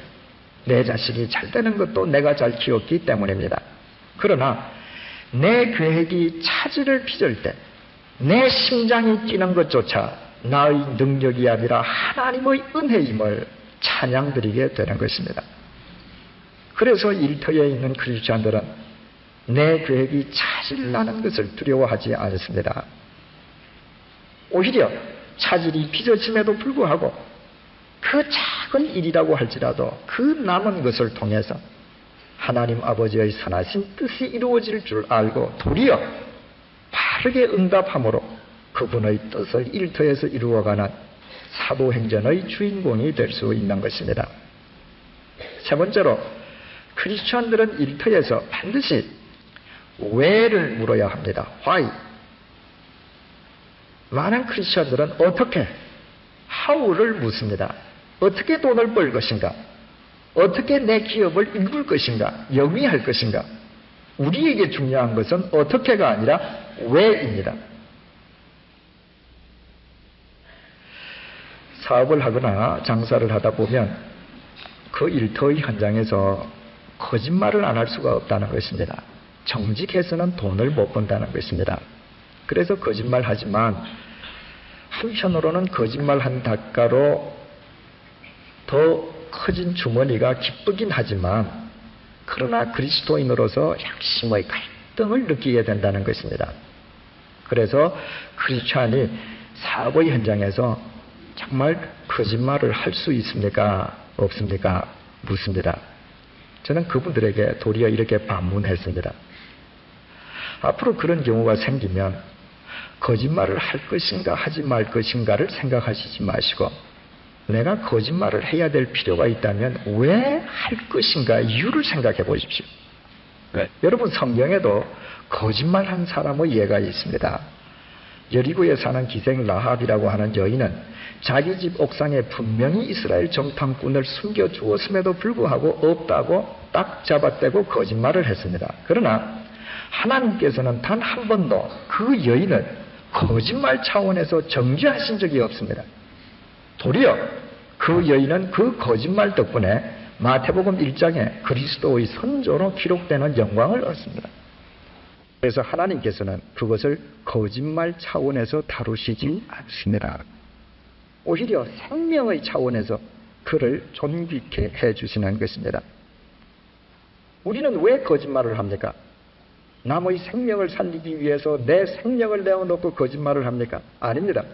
내 자식이 잘 되는 것도 내가 잘 키웠기 때문입니다. 그러나 내 계획이 차질을 빚을 때 내 심장이 뛰는 것조차 나의 능력이 아니라 하나님의 은혜임을 찬양드리게 되는 것입니다. 그래서 일터에 있는 크리스찬들은 내 계획이 차질나는 것을 두려워하지 않습니다. 오히려 차질이 빚어짐에도 불구하고 그 작은 일이라고 할지라도 그 남은 것을 통해서 하나님 아버지의 선하신 뜻이 이루어질 줄 알고 도리어 바르게 응답함으로 그분의 뜻을 일터에서 이루어가는 사도행전의 주인공이 될 수 있는 것입니다. 세 번째로 크리스찬들은 일터에서 반드시 왜를 물어야 합니다. Why? 많은 크리스찬들은 어떻게, how를 묻습니다. 어떻게 돈을 벌 것인가? 어떻게 내 기업을 이룰 것인가? 영위할 것인가? 우리에게 중요한 것은 어떻게가 아니라 왜입니다. 사업을 하거나 장사를 하다 보면 그 일터의 현장에서 거짓말을 안 할 수가 없다는 것입니다. 정직해서는 돈을 못 번다는 것입니다. 그래서 거짓말하지만 한편으로는 거짓말한 대가로 더 커진 주머니가 기쁘긴 하지만 그러나 그리스도인으로서 양심의 갈등을 느끼게 된다는 것입니다. 그래서 크리스찬이 사업의 현장에서 정말 거짓말을 할 수 있습니까? 없습니까? 묻습니다. 저는 그분들에게 도리어 이렇게 반문했습니다. 앞으로 그런 경우가 생기면 거짓말을 할 것인가 하지 말 것인가를 생각하시지 마시고 내가 거짓말을 해야 될 필요가 있다면 왜 할 것인가 이유를 생각해 보십시오. 네. 여러분 성경에도 거짓말한 사람의 예가 있습니다. 여리고에 사는 기생 라합이라고 하는 여인은 자기 집 옥상에 분명히 이스라엘 정탐꾼을 숨겨주었음에도 불구하고 없다고 딱 잡아떼고 거짓말을 했습니다. 그러나 하나님께서는 단 한 번도 그 여인을 거짓말 차원에서 정죄하신 적이 없습니다. 도리어 그 여인은 그 거짓말 덕분에 마태복음 1장에 그리스도의 선조로 기록되는 영광을 얻습니다. 그래서 하나님께서는 그것을 거짓말 차원에서 다루시지 않습니다. 오히려 생명의 차원에서 그를 존귀케 해주시는 것입니다. 우리는 왜 거짓말을 합니까? 남의 생명을 살리기 위해서 내 생명을 내어놓고 거짓말을 합니까? 아닙니다.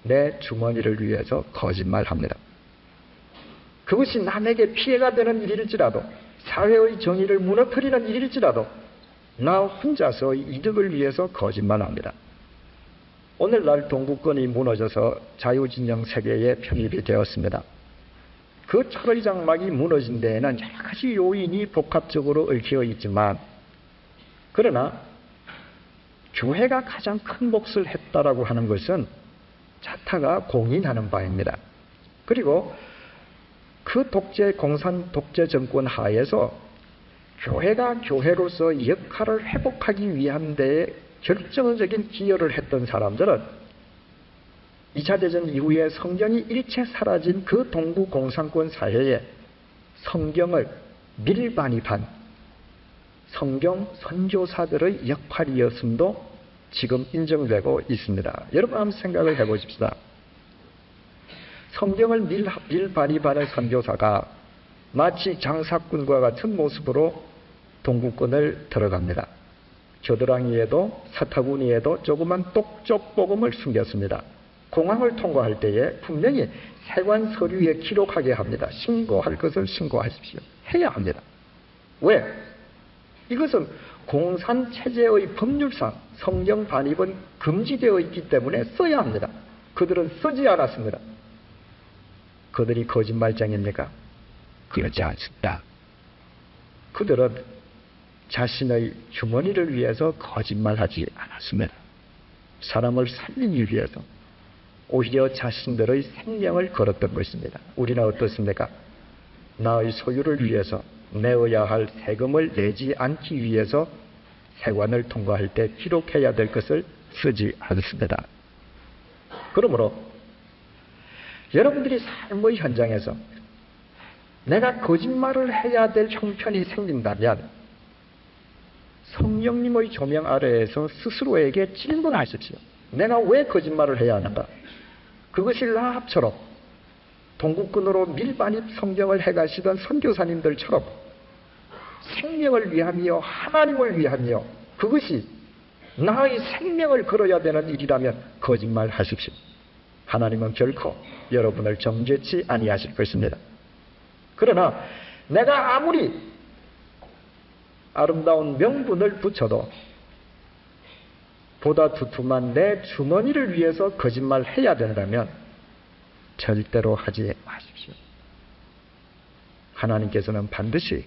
내 주머니를 위해서 거짓말합니다. 그것이 남에게 피해가 되는 일일지라도 사회의 정의를 무너뜨리는 일일지라도 나 혼자서 이득을 위해서 거짓말합니다. 오늘날 동구권이 무너져서 자유진영 세계에 편입이 되었습니다. 그 철의 장막이 무너진 데에는 여러 가지 요인이 복합적으로 얽혀 있지만 그러나 교회가 가장 큰 몫을 했다라고 하는 것은 자타가 공인하는 바입니다. 그리고 그 공산 독재 정권 하에서 교회가 교회로서 역할을 회복하기 위한 데에 결정적인 기여를 했던 사람들은 2차 대전 이후에 성경이 일체 사라진 그 동구 공산권 사회에 성경을 밀반입한 성경 선교사들의 역할이었음도 지금 인정되고 있습니다. 여러분 한번 생각을 해보십시다. 성경을 밀반입하는 선교사가 마치 장사꾼과 같은 모습으로 동구권을 들어갑니다. 겨드랑이에도 사타구니에도 조그만 똑쪽 복음을 숨겼습니다. 공항을 통과할 때에 분명히 세관 서류에 기록하게 합니다. 신고할 것을 신고하십시오. 해야 합니다. 왜? 이것은 공산체제의 법률상 성경 반입은 금지되어 있기 때문에 써야 합니다. 그들은 쓰지 않았습니다. 그들이 거짓말쟁입니까? 그러지 않습니다. 그들은 자신의 주머니를 위해서 거짓말하지 않았습니다. 사람을 살리기 위해서 오히려 자신들의 생명을 걸었던 것입니다. 우리는 어떻습니까? 나의 소유를 위해서 내어야 할 세금을 내지 않기 위해서 세관을 통과할 때 기록해야 될 것을 쓰지 않습니다. 그러므로 여러분들이 삶의 현장에서 내가 거짓말을 해야 될 형편이 생긴다면 성령님의 조명 아래에서 스스로에게 질문하십시오. 내가 왜 거짓말을 해야 하는가? 그것이 라합처럼 동국근으로 밀반입 성경을 해가시던 선교사님들처럼 생명을 위함이요 하나님을 위함이요 그것이 나의 생명을 걸어야 되는 일이라면 거짓말하십시오. 하나님은 결코 여러분을 정죄치 아니하실 것입니다. 그러나 내가 아무리 아름다운 명분을 붙여도 보다 두툼한 내 주머니를 위해서 거짓말해야 된다면 절대로 하지 마십시오. 하나님께서는 반드시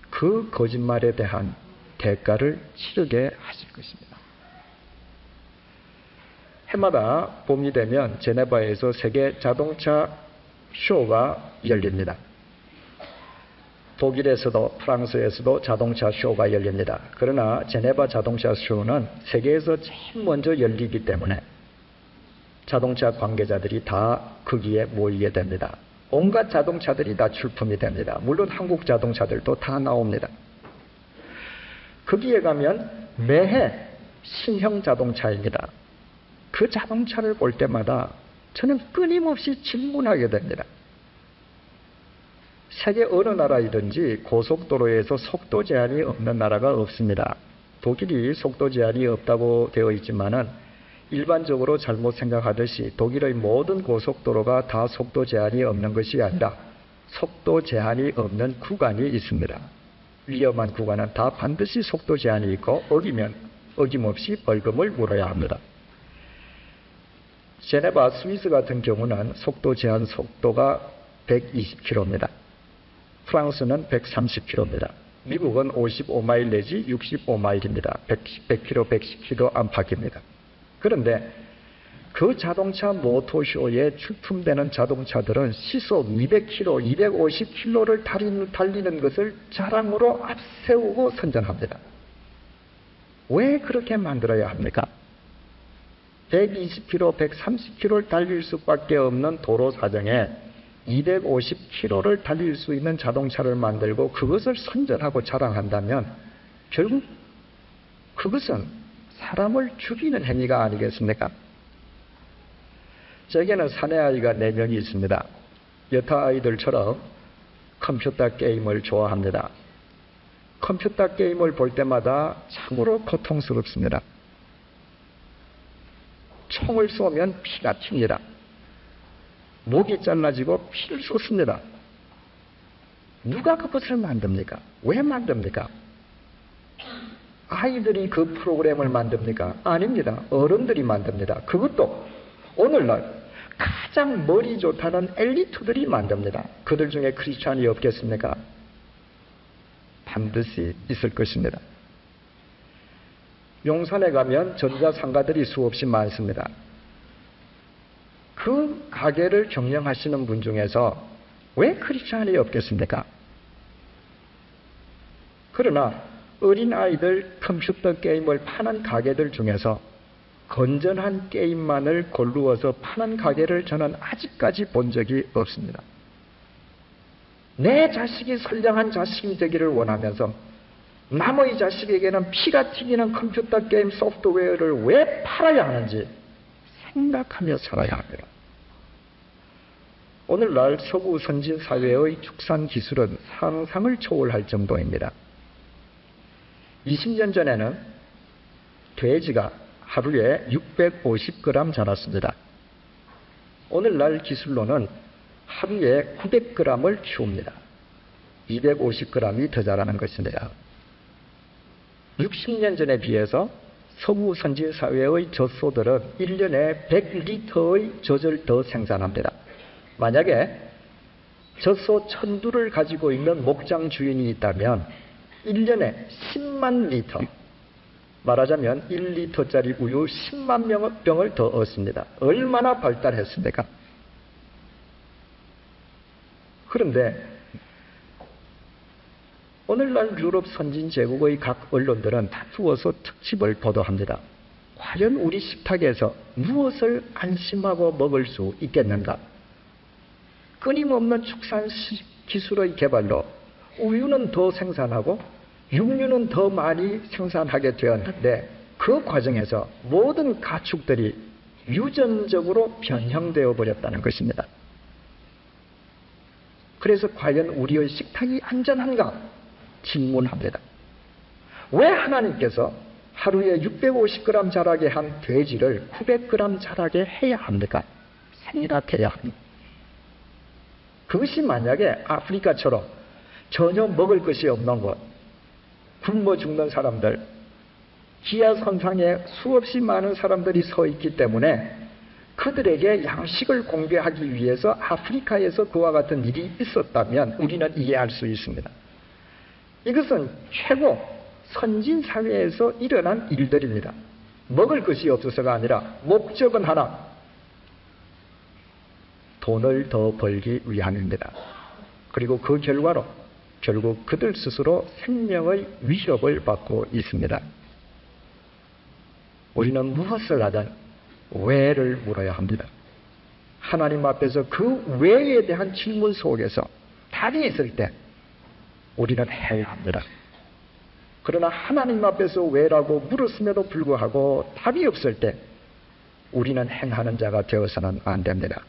그 거짓말에 대한 대가를 치르게 하실 것입니다. 해마다 봄이 되면 제네바에서 세계 자동차 쇼가 열립니다. 독일에서도 프랑스에서도 자동차 쇼가 열립니다. 그러나 제네바 자동차 쇼는 세계에서 제일 먼저 열리기 때문에 자동차 관계자들이 다 거기에 모이게 됩니다. 온갖 자동차들이 다 출품이 됩니다. 물론 한국 자동차들도 다 나옵니다. 거기에 가면 매해 신형 자동차입니다. 그 자동차를 볼 때마다 저는 끊임없이 질문하게 됩니다. 세계 어느 나라이든지 고속도로에서 속도 제한이 없는 나라가 없습니다. 독일이 속도 제한이 없다고 되어 있지만은 일반적으로 잘못 생각하듯이 독일의 모든 고속도로가 다 속도 제한이 없는 것이 아니라 속도 제한이 없는 구간이 있습니다. 위험한 구간은 다 반드시 속도 제한이 있고 어기면 어김없이 벌금을 물어야 합니다. 제네바 스위스 같은 경우는 속도 제한 속도가 120km입니다. 프랑스는 130km입니다. 미국은 55마일 내지 65마일입니다. 100km, 110km 안팎입니다. 그런데 그 자동차 모토쇼에 출품되는 자동차들은 시속 200km, 250km를 달리는 것을 자랑으로 앞세우고 선전합니다. 왜 그렇게 만들어야 합니까? 120km, 130km를 달릴 수밖에 없는 도로 사정에 250km를 달릴 수 있는 자동차를 만들고 그것을 선전하고 자랑한다면 결국 그것은 사람을 죽이는 행위가 아니겠습니까? 제게는 사내아이가 4명이 있습니다. 여타 아이들처럼 컴퓨터 게임을 좋아합니다. 컴퓨터 게임을 볼 때마다 참으로 고통스럽습니다. 총을 쏘면 피가 튑니다. 목이 잘라지고 피를 쏟습니다. 누가 그것을 만듭니까? 왜 만듭니까? 아이들이 그 프로그램을 만듭니까? 아닙니다. 어른들이 만듭니다. 그것도 오늘날 가장 머리 좋다는 엘리트들이 만듭니다. 그들 중에 크리스찬이 없겠습니까? 반드시 있을 것입니다. 용산에 가면 전자상가들이 수없이 많습니다. 그 가게를 경영하시는 분 중에서 왜 크리스찬이 없겠습니까? 그러나 어린아이들 컴퓨터 게임을 파는 가게들 중에서 건전한 게임만을 골루어서 파는 가게를 저는 아직까지 본 적이 없습니다. 내 자식이 선량한 자식이 되기를 원하면서 남의 자식에게는 피가 튀기는 컴퓨터 게임 소프트웨어를 왜 팔아야 하는지 생각하며 살아야 합니다. 오늘날 서구 선진 사회의 축산 기술은 상상을 초월할 정도입니다. 20년 전에는 돼지가 하루에 650g 자랐습니다. 오늘날 기술로는 하루에 900g을 키웁니다. 250g이 더 자라는 것인데요. 60년 전에 비해서 서구 선진 사회의 젖소들은 1년에 100리터의 젖을 더 생산합니다. 만약에 젖소 1000두를 가지고 있는 목장 주인이 있다면 1년에 10만 리터, 말하자면 1리터짜리 우유 10만 병을 더 얻습니다. 얼마나 발달했습니까? 그런데 오늘날 유럽 선진 제국의 각 언론들은 다투어서 특집을 보도합니다. 과연 우리 식탁에서 무엇을 안심하고 먹을 수 있겠는가? 끊임없는 축산 기술의 개발로 우유는 더 생산하고 육류는 더 많이 생산하게 되었는데 그 과정에서 모든 가축들이 유전적으로 변형되어 버렸다는 것입니다. 그래서 과연 우리의 식탁이 안전한가 질문합니다. 왜 하나님께서 하루에 650g 자라게 한 돼지를 900g 자라게 해야 합니까? 생일학해야 합니다. 그것이 만약에 아프리카처럼 전혀 먹을 것이 없는 곳, 굶어 죽는 사람들, 기아선상에 수없이 많은 사람들이 서 있기 때문에 그들에게 양식을 공개하기 위해서 아프리카에서 그와 같은 일이 있었다면 우리는 이해할 수 있습니다. 이것은 최고 선진사회에서 일어난 일들입니다. 먹을 것이 없어서가 아니라 목적은 하나, 돈을 더 벌기 위함입니다. 그리고 그 결과로 결국 그들 스스로 생명의 위협을 받고 있습니다. 우리는 무엇을 하든 왜를 물어야 합니다. 하나님 앞에서 그 왜에 대한 질문 속에서 답이 있을 때 우리는 해야 합니다. 그러나 하나님 앞에서 왜라고 물었음에도 불구하고 답이 없을 때 우리는 행하는 자가 되어서는 안 됩니다.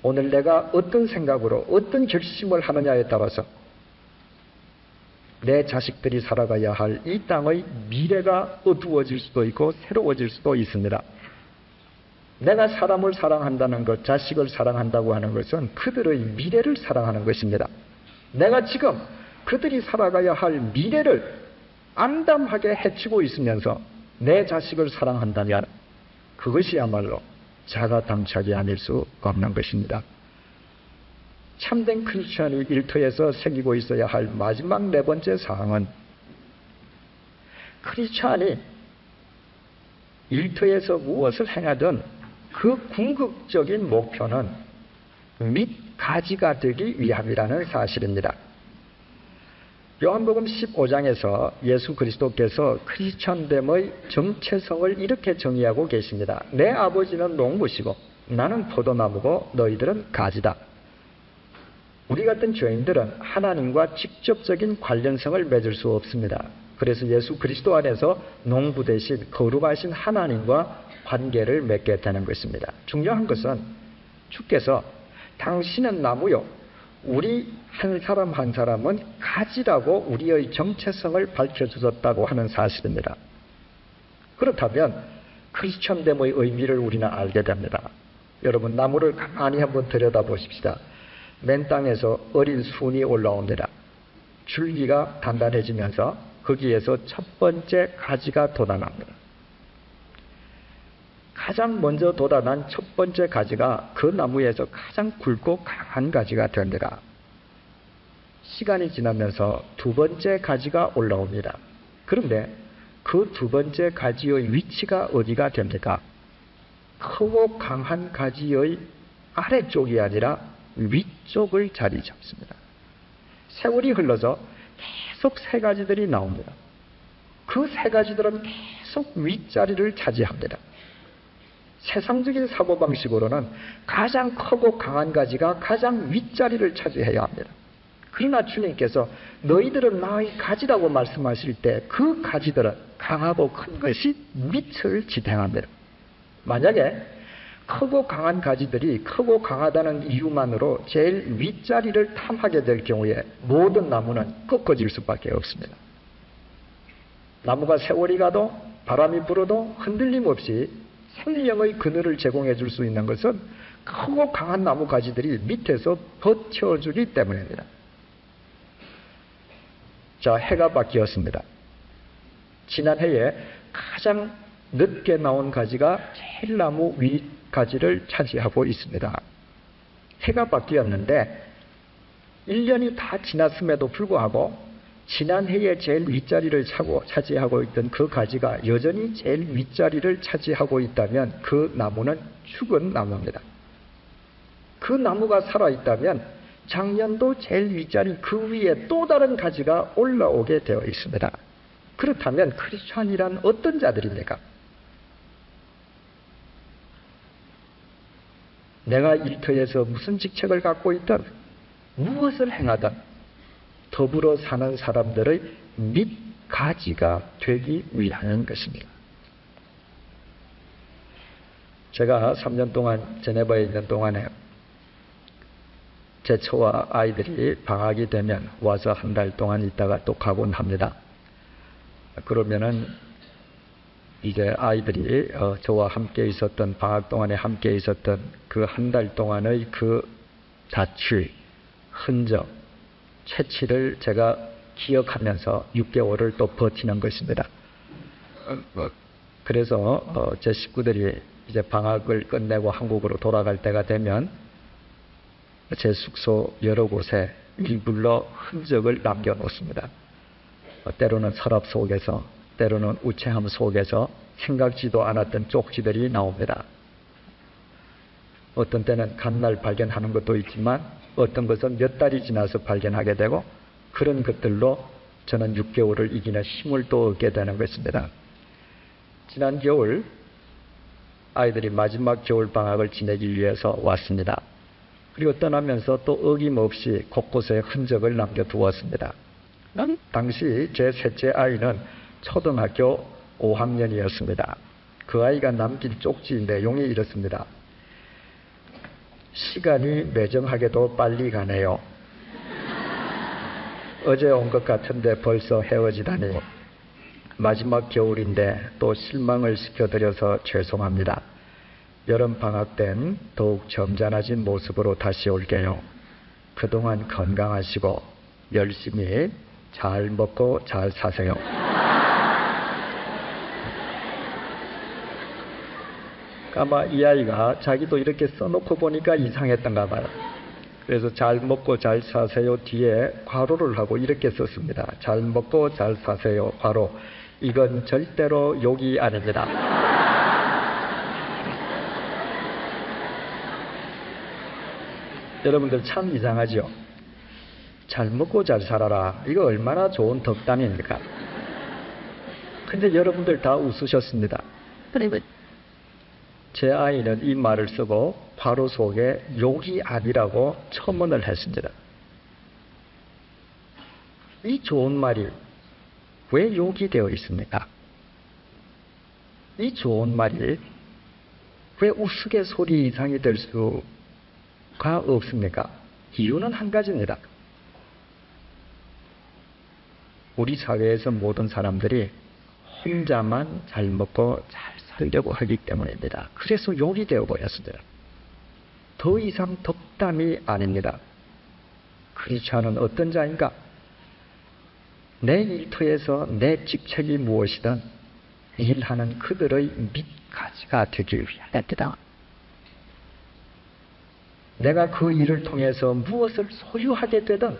오늘 내가 어떤 생각으로 어떤 결심을 하느냐에 따라서 내 자식들이 살아가야 할 이 땅의 미래가 어두워질 수도 있고 새로워질 수도 있습니다. 내가 사람을 사랑한다는 것, 자식을 사랑한다고 하는 것은 그들의 미래를 사랑하는 것입니다. 내가 지금 그들이 살아가야 할 미래를 암담하게 해치고 있으면서 내 자식을 사랑한다면 그것이야말로 자가당착이 아닐 수 없는 것입니다. 참된 크리스천이 일터에서 새기고 있어야 할 마지막 네 번째 사항은 크리스천이 일터에서 무엇을 행하든 그 궁극적인 목표는 밑가지가 되기 위함이라는 사실입니다. 요한복음 15장에서 예수 그리스도께서 크리스천됨의 정체성을 이렇게 정의하고 계십니다. 내 아버지는 농부시고 나는 포도나무고 너희들은 가지다. 우리 같은 죄인들은 하나님과 직접적인 관련성을 맺을 수 없습니다. 그래서 예수 그리스도 안에서 농부 대신 거룩하신 하나님과 관계를 맺게 되는 것입니다. 중요한 것은 주께서 당신은 나무요 우리 한 사람 한 사람은 가지라고 우리의 정체성을 밝혀주셨다고 하는 사실입니다. 그렇다면 크리스천됨의 의미를 우리는 알게 됩니다. 여러분, 나무를 가만히 한번 들여다보십시다. 맨 땅에서 어린 순이 올라옵니다. 줄기가 단단해지면서 거기에서 첫 번째 가지가 돋아납니다. 가장 먼저 돋아난 첫 번째 가지가 그 나무에서 가장 굵고 강한 가지가 됩니다. 시간이 지나면서 두 번째 가지가 올라옵니다. 그런데 그 두 번째 가지의 위치가 어디가 됩니까? 크고 강한 가지의 아래쪽이 아니라 위쪽을 자리 잡습니다. 세월이 흘러서 계속 새 가지들이 나옵니다. 그 새 가지들은 계속 윗자리를 차지합니다. 세상적인 사고방식으로는 가장 크고 강한 가지가 가장 윗자리를 차지해야 합니다. 그러나 주님께서 너희들은 나의 가지라고 말씀하실 때 그 가지들은 강하고 큰 것이 밑을 지탱합니다. 만약에 크고 강한 가지들이 크고 강하다는 이유만으로 제일 윗자리를 탐하게 될 경우에 모든 나무는 꺾어질 수밖에 없습니다. 나무가 세월이 가도 바람이 불어도 흔들림 없이 생명의 그늘을 제공해 줄 수 있는 것은 크고 강한 나무 가지들이 밑에서 버텨주기 때문입니다. 자, 해가 바뀌었습니다. 지난해에 가장 늦게 나온 가지가 제일 나무 윗 가지를 차지하고 있습니다. 해가 바뀌었는데 1년이 다 지났음에도 불구하고 지난해에 제일 윗자리를 차지하고 있던 그 가지가 여전히 제일 윗자리를 차지하고 있다면 그 나무는 죽은 나무입니다. 그 나무가 살아있다면 작년도 제일 윗자리 그 위에 또 다른 가지가 올라오게 되어 있습니다. 그렇다면 크리스찬이란 어떤 자들입니까? 내가 일터에서 무슨 직책을 갖고 있든 무엇을 행하든 더불어 사는 사람들의 밑가지가 되기 위한 것입니다. 제가 3년 동안 제네바에 있는 동안에 제 처와 아이들이 방학이 되면 와서 한 달 동안 있다가 또 가곤 합니다. 그러면은 이제 아이들이 저와 함께 있었던 방학 동안에 함께 있었던 그 한 달 동안의 그 다취, 흔적, 채취를 제가 기억하면서 6개월을 또 버티는 것입니다. 그래서 제 식구들이 이제 방학을 끝내고 한국으로 돌아갈 때가 되면 제 숙소 여러 곳에 일불러 흔적을 남겨놓습니다. 때로는 서랍 속에서, 때로는 우체함 속에서 생각지도 않았던 쪽지들이 나옵니다. 어떤 때는 간날 발견하는 것도 있지만 어떤 것은 몇 달이 지나서 발견하게 되고 그런 것들로 저는 6개월을 이기는 힘을 또 얻게 되는 것입니다. 지난 겨울 아이들이 마지막 겨울방학을 지내기 위해서 왔습니다. 그리고 떠나면서 또 어김없이 곳곳에 흔적을 남겨두었습니다. 당시 제 셋째 아이는 초등학교 5학년이었습니다. 그 아이가 남긴 쪽지 내용이 이렇습니다. 시간이 매정하게도 빨리 가네요. 어제 온 것 같은데 벌써 헤어지다니. 마지막 겨울인데 또 실망을 시켜드려서 죄송합니다. 여름방학 땐 더욱 점잖아진 모습으로 다시 올게요. 그동안 건강하시고 열심히 잘 먹고 잘 사세요. 아마 이 아이가 자기도 이렇게 써놓고 보니까 이상했던가 봐요. 그래서 잘 먹고 잘 사세요 뒤에 괄호를 하고 이렇게 썼습니다. 잘 먹고 잘 사세요. 괄호. 이건 절대로 욕이 아닙니다. 여러분들 참 이상하죠? 잘 먹고 잘 살아라. 이거 얼마나 좋은 덕담입니까? 근데 여러분들 다 웃으셨습니다. 제 아이는 이 말을 쓰고 괄호 속에 욕이 아니라고 첨언을 했습니다. 이 좋은 말이 왜 욕이 되어 있습니까? 이 좋은 말이 왜 우스갯소리 이상이 될 수가 없습니까? 이유는 한 가지입니다. 우리 사회에서 모든 사람들이 혼자만 잘 먹고 잘 살려고 하기 때문입니다. 그래서 욕이 되어버렸습니다. 더 이상 덕담이 아닙니다. 크리스찬은 어떤 자인가? 내 일터에서 내 직책이 무엇이든 일하는 그들의 밑가지가 되기 위함이다. 내가 그 일을 통해서 무엇을 소유하게 되든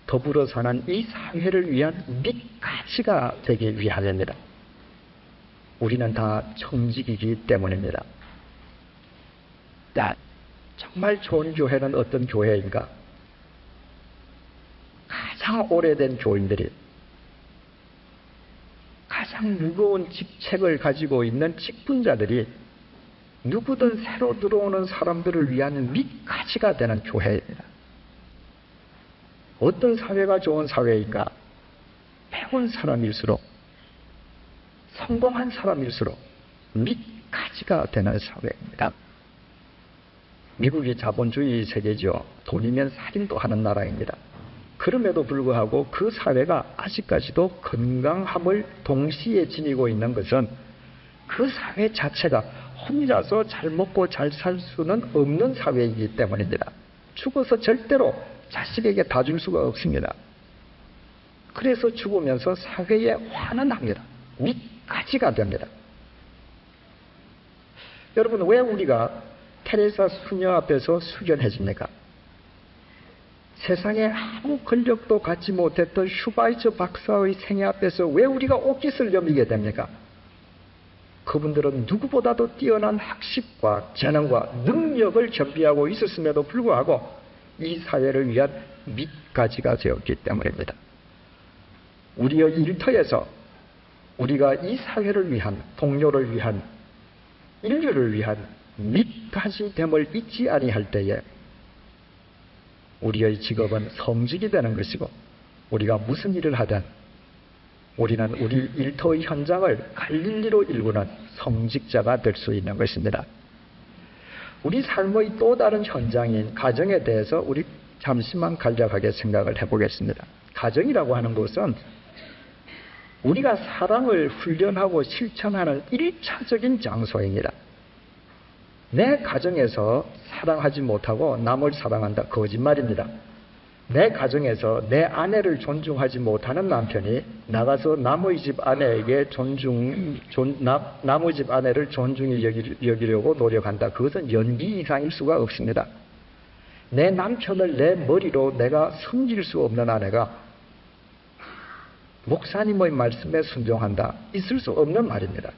더불어 사는 이 사회를 위한 밑가지가 되기 위함입니다. 우리는 다 청직이기 때문입니다. 정말 좋은 교회는 어떤 교회인가? 가장 오래된 교인들이 가장 무거운 직책을 가지고 있는 직분자들이 누구든 새로 들어오는 사람들을 위한 밑가지가 되는 교회입니다. 어떤 사회가 좋은 사회인가? 배운 사람일수록 성공한 사람일수록 밑가지가 되는 사회입니다. 미국이 자본주의 세계죠. 돈이면 살인도 하는 나라입니다. 그럼에도 불구하고 그 사회가 아직까지도 건강함을 동시에 지니고 있는 것은 그 사회 자체가 혼자서 잘 먹고 잘 살 수는 없는 사회이기 때문입니다. 죽어서 절대로 자식에게 다 줄 수가 없습니다. 그래서 죽으면서 사회에 환원합니다. 밑가지가 됩니다. 여러분, 왜 우리가 테레사 수녀 앞에서 수련해 줍니까? 세상에 아무 권력도 갖지 못했던 슈바이처 박사의 생애 앞에서 왜 우리가 옷깃을 여미게 됩니까? 그분들은 누구보다도 뛰어난 학식과 재능과 능력을 겸비하고 있었음에도 불구하고 이 사회를 위한 밑가지가 되었기 때문입니다. 우리의 일터에서 우리가 이 사회를 위한, 동료를 위한, 인류를 위한 밑가지 됨을 잊지 아니할 때에 우리의 직업은 성직이 되는 것이고, 우리가 무슨 일을 하든 우리는 우리 일터의 현장을 갈릴리로 일구는 성직자가 될 수 있는 것입니다. 우리 삶의 또 다른 현장인 가정에 대해서 우리 잠시만 간략하게 생각을 해보겠습니다. 가정이라고 하는 것은 우리가 사랑을 훈련하고 실천하는 1차적인 장소입니다. 내 가정에서 사랑하지 못하고 남을 사랑한다, 거짓말입니다. 내 가정에서 내 아내를 존중하지 못하는 남편이 나가서 남의 집 아내에게 남의 집 아내를 존중히 여기려고 노력한다. 그것은 연기 이상일 수가 없습니다. 내 남편을 내 머리로 내가 섬길 수 없는 아내가 목사님의 말씀에 순종한다. 있을 수 없는 말입니다.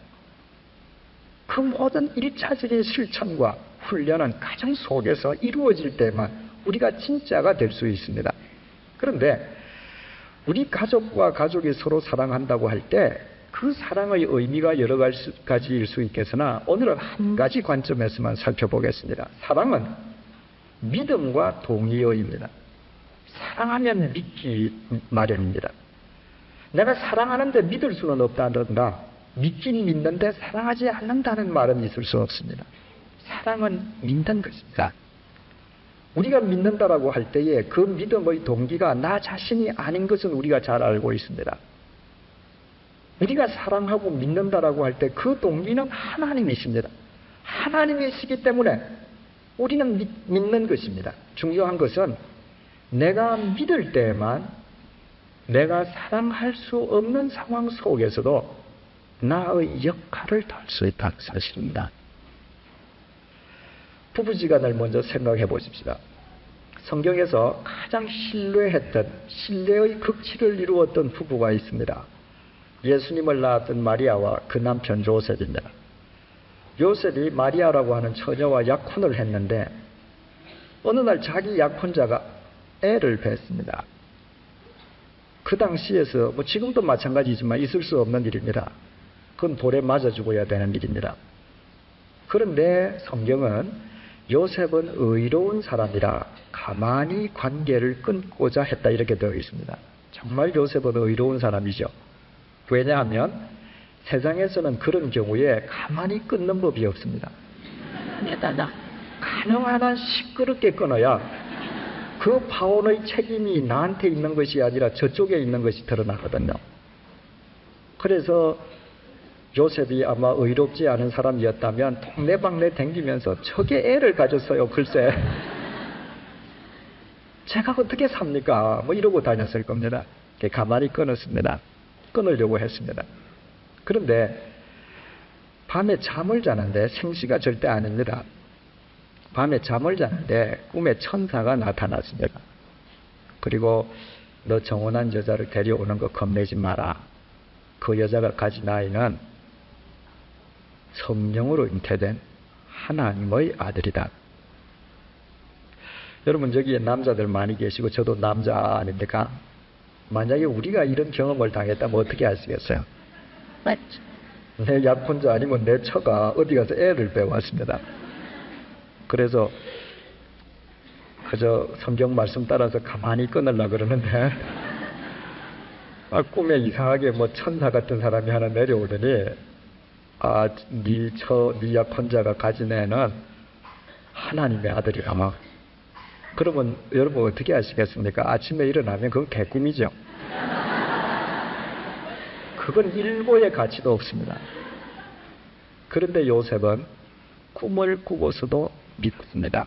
그 모든 1차적인 실천과 훈련은 가정 속에서 이루어질 때만 우리가 진짜가 될 수 있습니다. 그런데 우리 가족과 가족이 서로 사랑한다고 할 때 그 사랑의 의미가 여러 가지일 수 있겠으나 오늘은 한 가지 관점에서만 살펴보겠습니다. 사랑은 믿음과 동의어입니다. 사랑하면 믿기 마련입니다. 내가 사랑하는데 믿을 수는 없다든가 믿긴 믿는데 사랑하지 않는다는 말은 있을 수 없습니다. 사랑은 믿는 것입니다. 우리가 믿는다라고 할 때에 그 믿음의 동기가 나 자신이 아닌 것은 우리가 잘 알고 있습니다. 우리가 사랑하고 믿는다라고 할 때 그 동기는 하나님이십니다. 하나님이시기 때문에 우리는 믿는 것입니다. 중요한 것은 내가 믿을 때에만 내가 사랑할 수 없는 상황 속에서도 나의 역할을 할 수 있다는 사실입니다. 부부지간을 먼저 생각해 보십시다. 성경에서 가장 신뢰했던, 신뢰의 극치를 이루었던 부부가 있습니다. 예수님을 낳았던 마리아와 그 남편 요셉입니다. 요셉이 마리아라고 하는 처녀와 약혼을 했는데 어느 날 자기 약혼자가 애를 뱄습니다. 그 당시에서 지금도 마찬가지지만 있을 수 없는 일입니다. 그건 돌에 맞아 죽어야 되는 일입니다. 그런데 성경은 요셉은 의로운 사람이라 가만히 관계를 끊고자 했다 이렇게 되어 있습니다. 정말 요셉은 의로운 사람이죠. 왜냐하면 세상에서는 그런 경우에 가만히 끊는 법이 없습니다. 게다가 가능한 한 시끄럽게 끊어야 그 파혼의 책임이 나한테 있는 것이 아니라 저쪽에 있는 것이 드러나거든요. 그래서 요셉이 아마 의롭지 않은 사람이었다면 동네방네 댕기면서 저게 애를 가졌어요. 글쎄 제가 어떻게 삽니까? 이러고 다녔을 겁니다. 가만히 끊었습니다. 끊으려고 했습니다. 그런데 밤에 잠을 자는데, 생시가 절대 아닙니다. 밤에 잠을 자는데 꿈에 천사가 나타났습니다. 그리고 너 정혼한 여자를 데려오는 거 겁내지 마라. 그 여자가 가진 아이는 성령으로 잉태된 하나님의 아들이다. 여러분 저기에 남자들 많이 계시고 저도 남자 아닙니까? 만약에 우리가 이런 경험을 당했다면 어떻게 하시겠어요? 내 약혼자 아니면 내 처가 어디 가서 애를 빼왔습니다. 그래서 그저 성경 말씀 따라서 가만히 끊으려고 그러는데 꿈에 이상하게 천사 같은 사람이 하나 내려오더니 네 약혼자가 가진 애는 하나님의 아들이라며. 그러면 여러분 어떻게 하시겠습니까? 아침에 일어나면 그건 개꿈이죠. 그건 일고의 가치도 없습니다. 그런데 요셉은 꿈을 꾸고서도 믿습니다.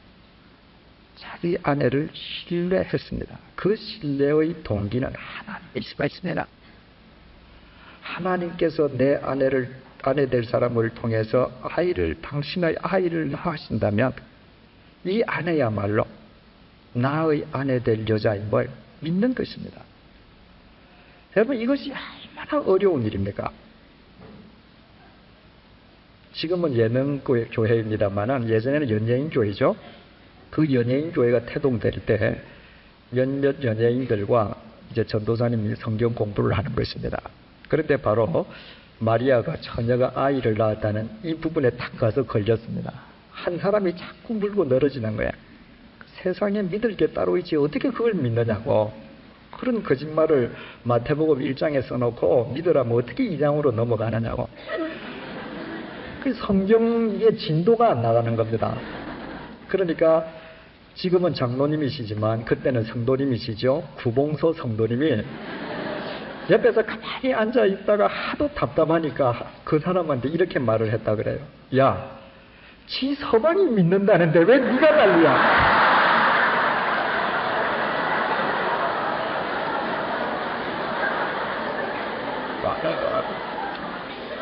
자기 아내를 신뢰했습니다. 그 신뢰의 동기는 하나님일 수가 있습니다. 하나님께서 내 아내 될 사람을 통해서 당신의 아이를 낳으신다면 이 아내야말로 나의 아내 될 여자임을 믿는 것입니다. 여러분, 이것이 얼마나 어려운 일입니까? 지금은 예능교회입니다만 예전에는 연예인교회죠. 그 연예인교회가 태동될 때 몇몇 연예인들과 이제 전도사님이 성경 공부를 하는 것입니다. 그런데 바로 마리아가 처녀가 아이를 낳았다는 이 부분에 탁 가서 걸렸습니다. 한 사람이 자꾸 물고 늘어지는 거야. 세상에 믿을 게 따로 있지 어떻게 그걸 믿느냐고. 그런 거짓말을 마태복음 1장에 써놓고 믿으라면 어떻게 2장으로 넘어가느냐고. 그 성경의 진도가 안 나가는 겁니다. 그러니까 지금은 장로님이시지만 그때는 성도님이시죠. 구봉서 성도님이 옆에서 가만히 앉아 있다가 하도 답답하니까 그 사람한테 이렇게 말을 했다 그래요. 야, 지 서방이 믿는다는데 왜 네가 난리야?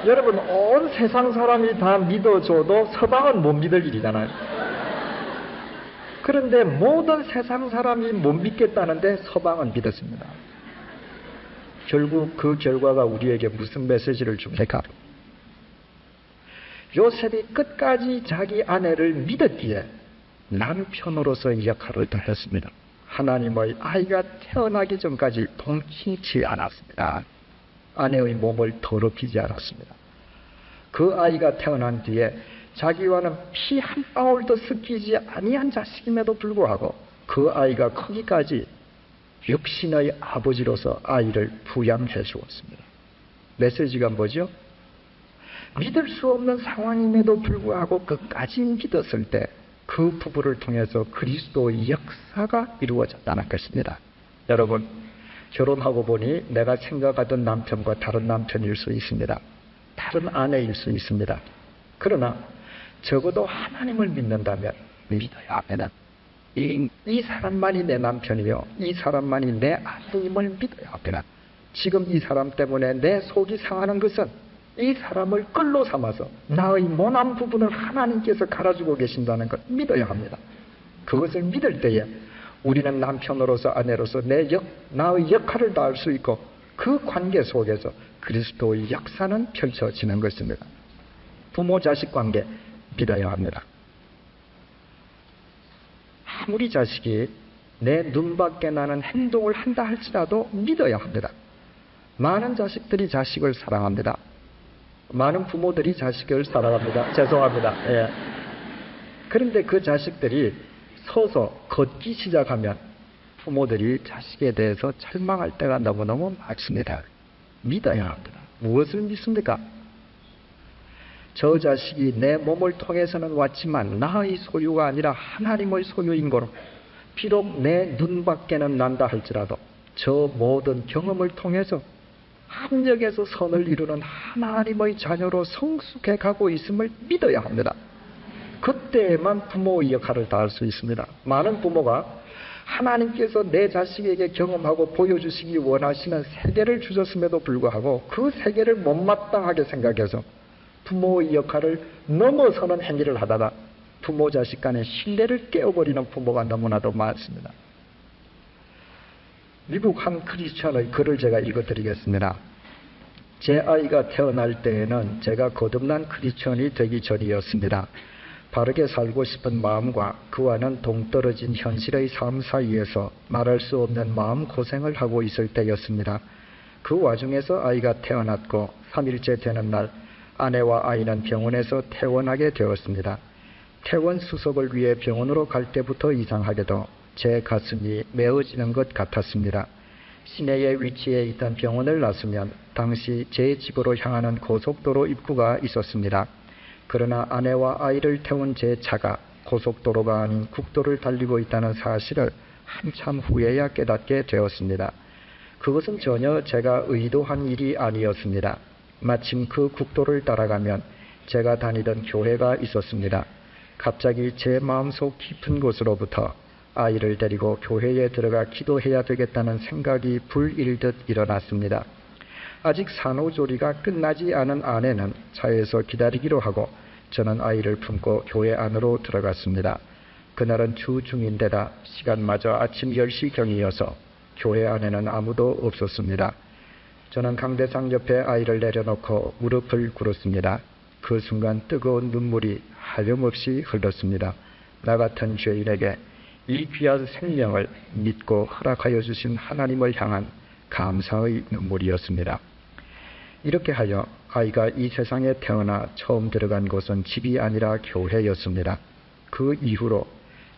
여러분, 온 세상 사람이 다 믿어줘도 서방은 못 믿을 일이잖아요. 그런데 모든 세상 사람이 못 믿겠다는데 서방은 믿었습니다. 결국 그 결과가 우리에게 무슨 메시지를 줍니까? 요셉이 끝까지 자기 아내를 믿었기에 남편으로서의 역할을 다했습니다. 하나님의 아이가 태어나기 전까지 동치지 않았습니다. 아내의 몸을 더럽히지 않았습니다. 그 아이가 태어난 뒤에 자기와는 피 한 방울도 섞이지 아니한 자식임에도 불구하고 그 아이가 크기까지 육신의 아버지로서 아이를 부양해 주었습니다. 메시지가 뭐죠? 믿을 수 없는 상황임에도 불구하고 끝까지 믿었을 때 그 부부를 통해서 그리스도의 역사가 이루어졌다는 것입니다. 여러분, 결혼하고 보니 내가 생각하던 남편과 다른 남편일 수 있습니다. 다른 아내일 수 있습니다. 그러나 적어도 하나님을 믿는다면 믿어야 합니다. 이 사람만이 내 남편이며 이 사람만이 내 아내임을 믿어야 합니다. 지금 이 사람 때문에 내 속이 상하는 것은 이 사람을 끌로 삼아서 나의 모난 부분을 하나님께서 갈아주고 계신다는 것 믿어야 합니다. 그것을 믿을 때에 우리는 남편으로서 아내로서 나의 역할을 다할 수 있고 그 관계 속에서 그리스도의 역사는 펼쳐지는 것입니다. 부모 자식 관계 믿어야 합니다. 아무리 자식이 내 눈밖에 나는 행동을 한다 할지라도 믿어야 합니다. 많은 자식들이 자식을 사랑합니다. 많은 부모들이 자식을 사랑합니다. 죄송합니다. 예. 그런데 그 자식들이 서서 걷기 시작하면 부모들이 자식에 대해서 절망할 때가 너무너무 많습니다. 믿어야 합니다. 무엇을 믿습니까? 저 자식이 내 몸을 통해서는 왔지만 나의 소유가 아니라 하나님의 소유인 거로 비록 내 눈밖에는 난다 할지라도 저 모든 경험을 통해서 합력에서 선을 이루는 하나님의 자녀로 성숙해 가고 있음을 믿어야 합니다. 그때만 부모의 역할을 다할 수 있습니다. 많은 부모가 하나님께서 내 자식에게 경험하고 보여주시기 원하시는 세계를 주셨음에도 불구하고 그 세계를 못마땅하게 생각해서 부모의 역할을 넘어서는 행위를 하다가 부모 자식 간의 신뢰를 깨어버리는 부모가 너무나도 많습니다. 미국 한 크리스천의 글을 제가 읽어드리겠습니다. 제 아이가 태어날 때에는 제가 거듭난 크리스천이 되기 전이었습니다. 바르게 살고 싶은 마음과 그와는 동떨어진 현실의 삶 사이에서 말할 수 없는 마음고생을 하고 있을 때였습니다. 그 와중에서 아이가 태어났고 3일째 되는 날 아내와 아이는 병원에서 퇴원하게 되었습니다. 퇴원 수속을 위해 병원으로 갈 때부터 이상하게도 제 가슴이 메어지는 것 같았습니다. 시내에 위치해 있던 병원을 나서면 당시 제 집으로 향하는 고속도로 입구가 있었습니다. 그러나 아내와 아이를 태운 제 차가 고속도로가 아닌 국도를 달리고 있다는 사실을 한참 후에야 깨닫게 되었습니다. 그것은 전혀 제가 의도한 일이 아니었습니다. 마침 그 국도를 따라가면 제가 다니던 교회가 있었습니다. 갑자기 제 마음속 깊은 곳으로부터 아이를 데리고 교회에 들어가 기도해야 되겠다는 생각이 불일듯 일어났습니다. 아직 산후조리가 끝나지 않은 아내는 차에서 기다리기로 하고 저는 아이를 품고 교회 안으로 들어갔습니다. 그날은 주중인데다 시간마저 아침 10시경이어서 교회 안에는 아무도 없었습니다. 저는 강대상 옆에 아이를 내려놓고 무릎을 꿇었습니다. 그 순간 뜨거운 눈물이 하염없이 흘렀습니다. 나 같은 죄인에게 이 귀한 생명을 믿고 허락하여 주신 하나님을 향한 감사의 눈물이었습니다. 이렇게 하여 아이가 이 세상에 태어나 처음 들어간 곳은 집이 아니라 교회였습니다. 그 이후로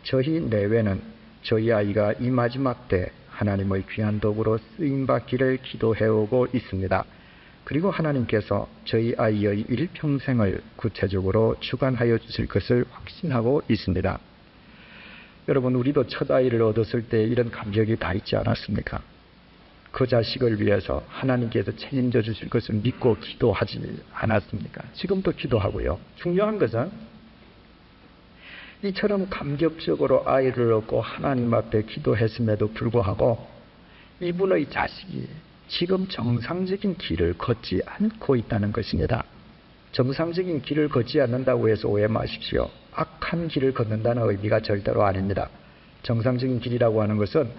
저희 내외는 저희 아이가 이 마지막 때 하나님의 귀한 도구로 쓰임받기를 기도해오고 있습니다. 그리고 하나님께서 저희 아이의 일평생을 구체적으로 주관하여 주실 것을 확신하고 있습니다. 여러분, 우리도 첫 아이를 얻었을 때 이런 감격이 다 있지 않았습니까? 그 자식을 위해서 하나님께서 책임져 주실 것을 믿고 기도하지 않았습니까? 지금도 기도하고요. 중요한 것은 이처럼 감격적으로 아이를 얻고 하나님 앞에 기도했음에도 불구하고 이분의 자식이 지금 정상적인 길을 걷지 않고 있다는 것입니다. 정상적인 길을 걷지 않는다고 해서 오해 마십시오. 악한 길을 걷는다는 의미가 절대로 아닙니다. 정상적인 길이라고 하는 것은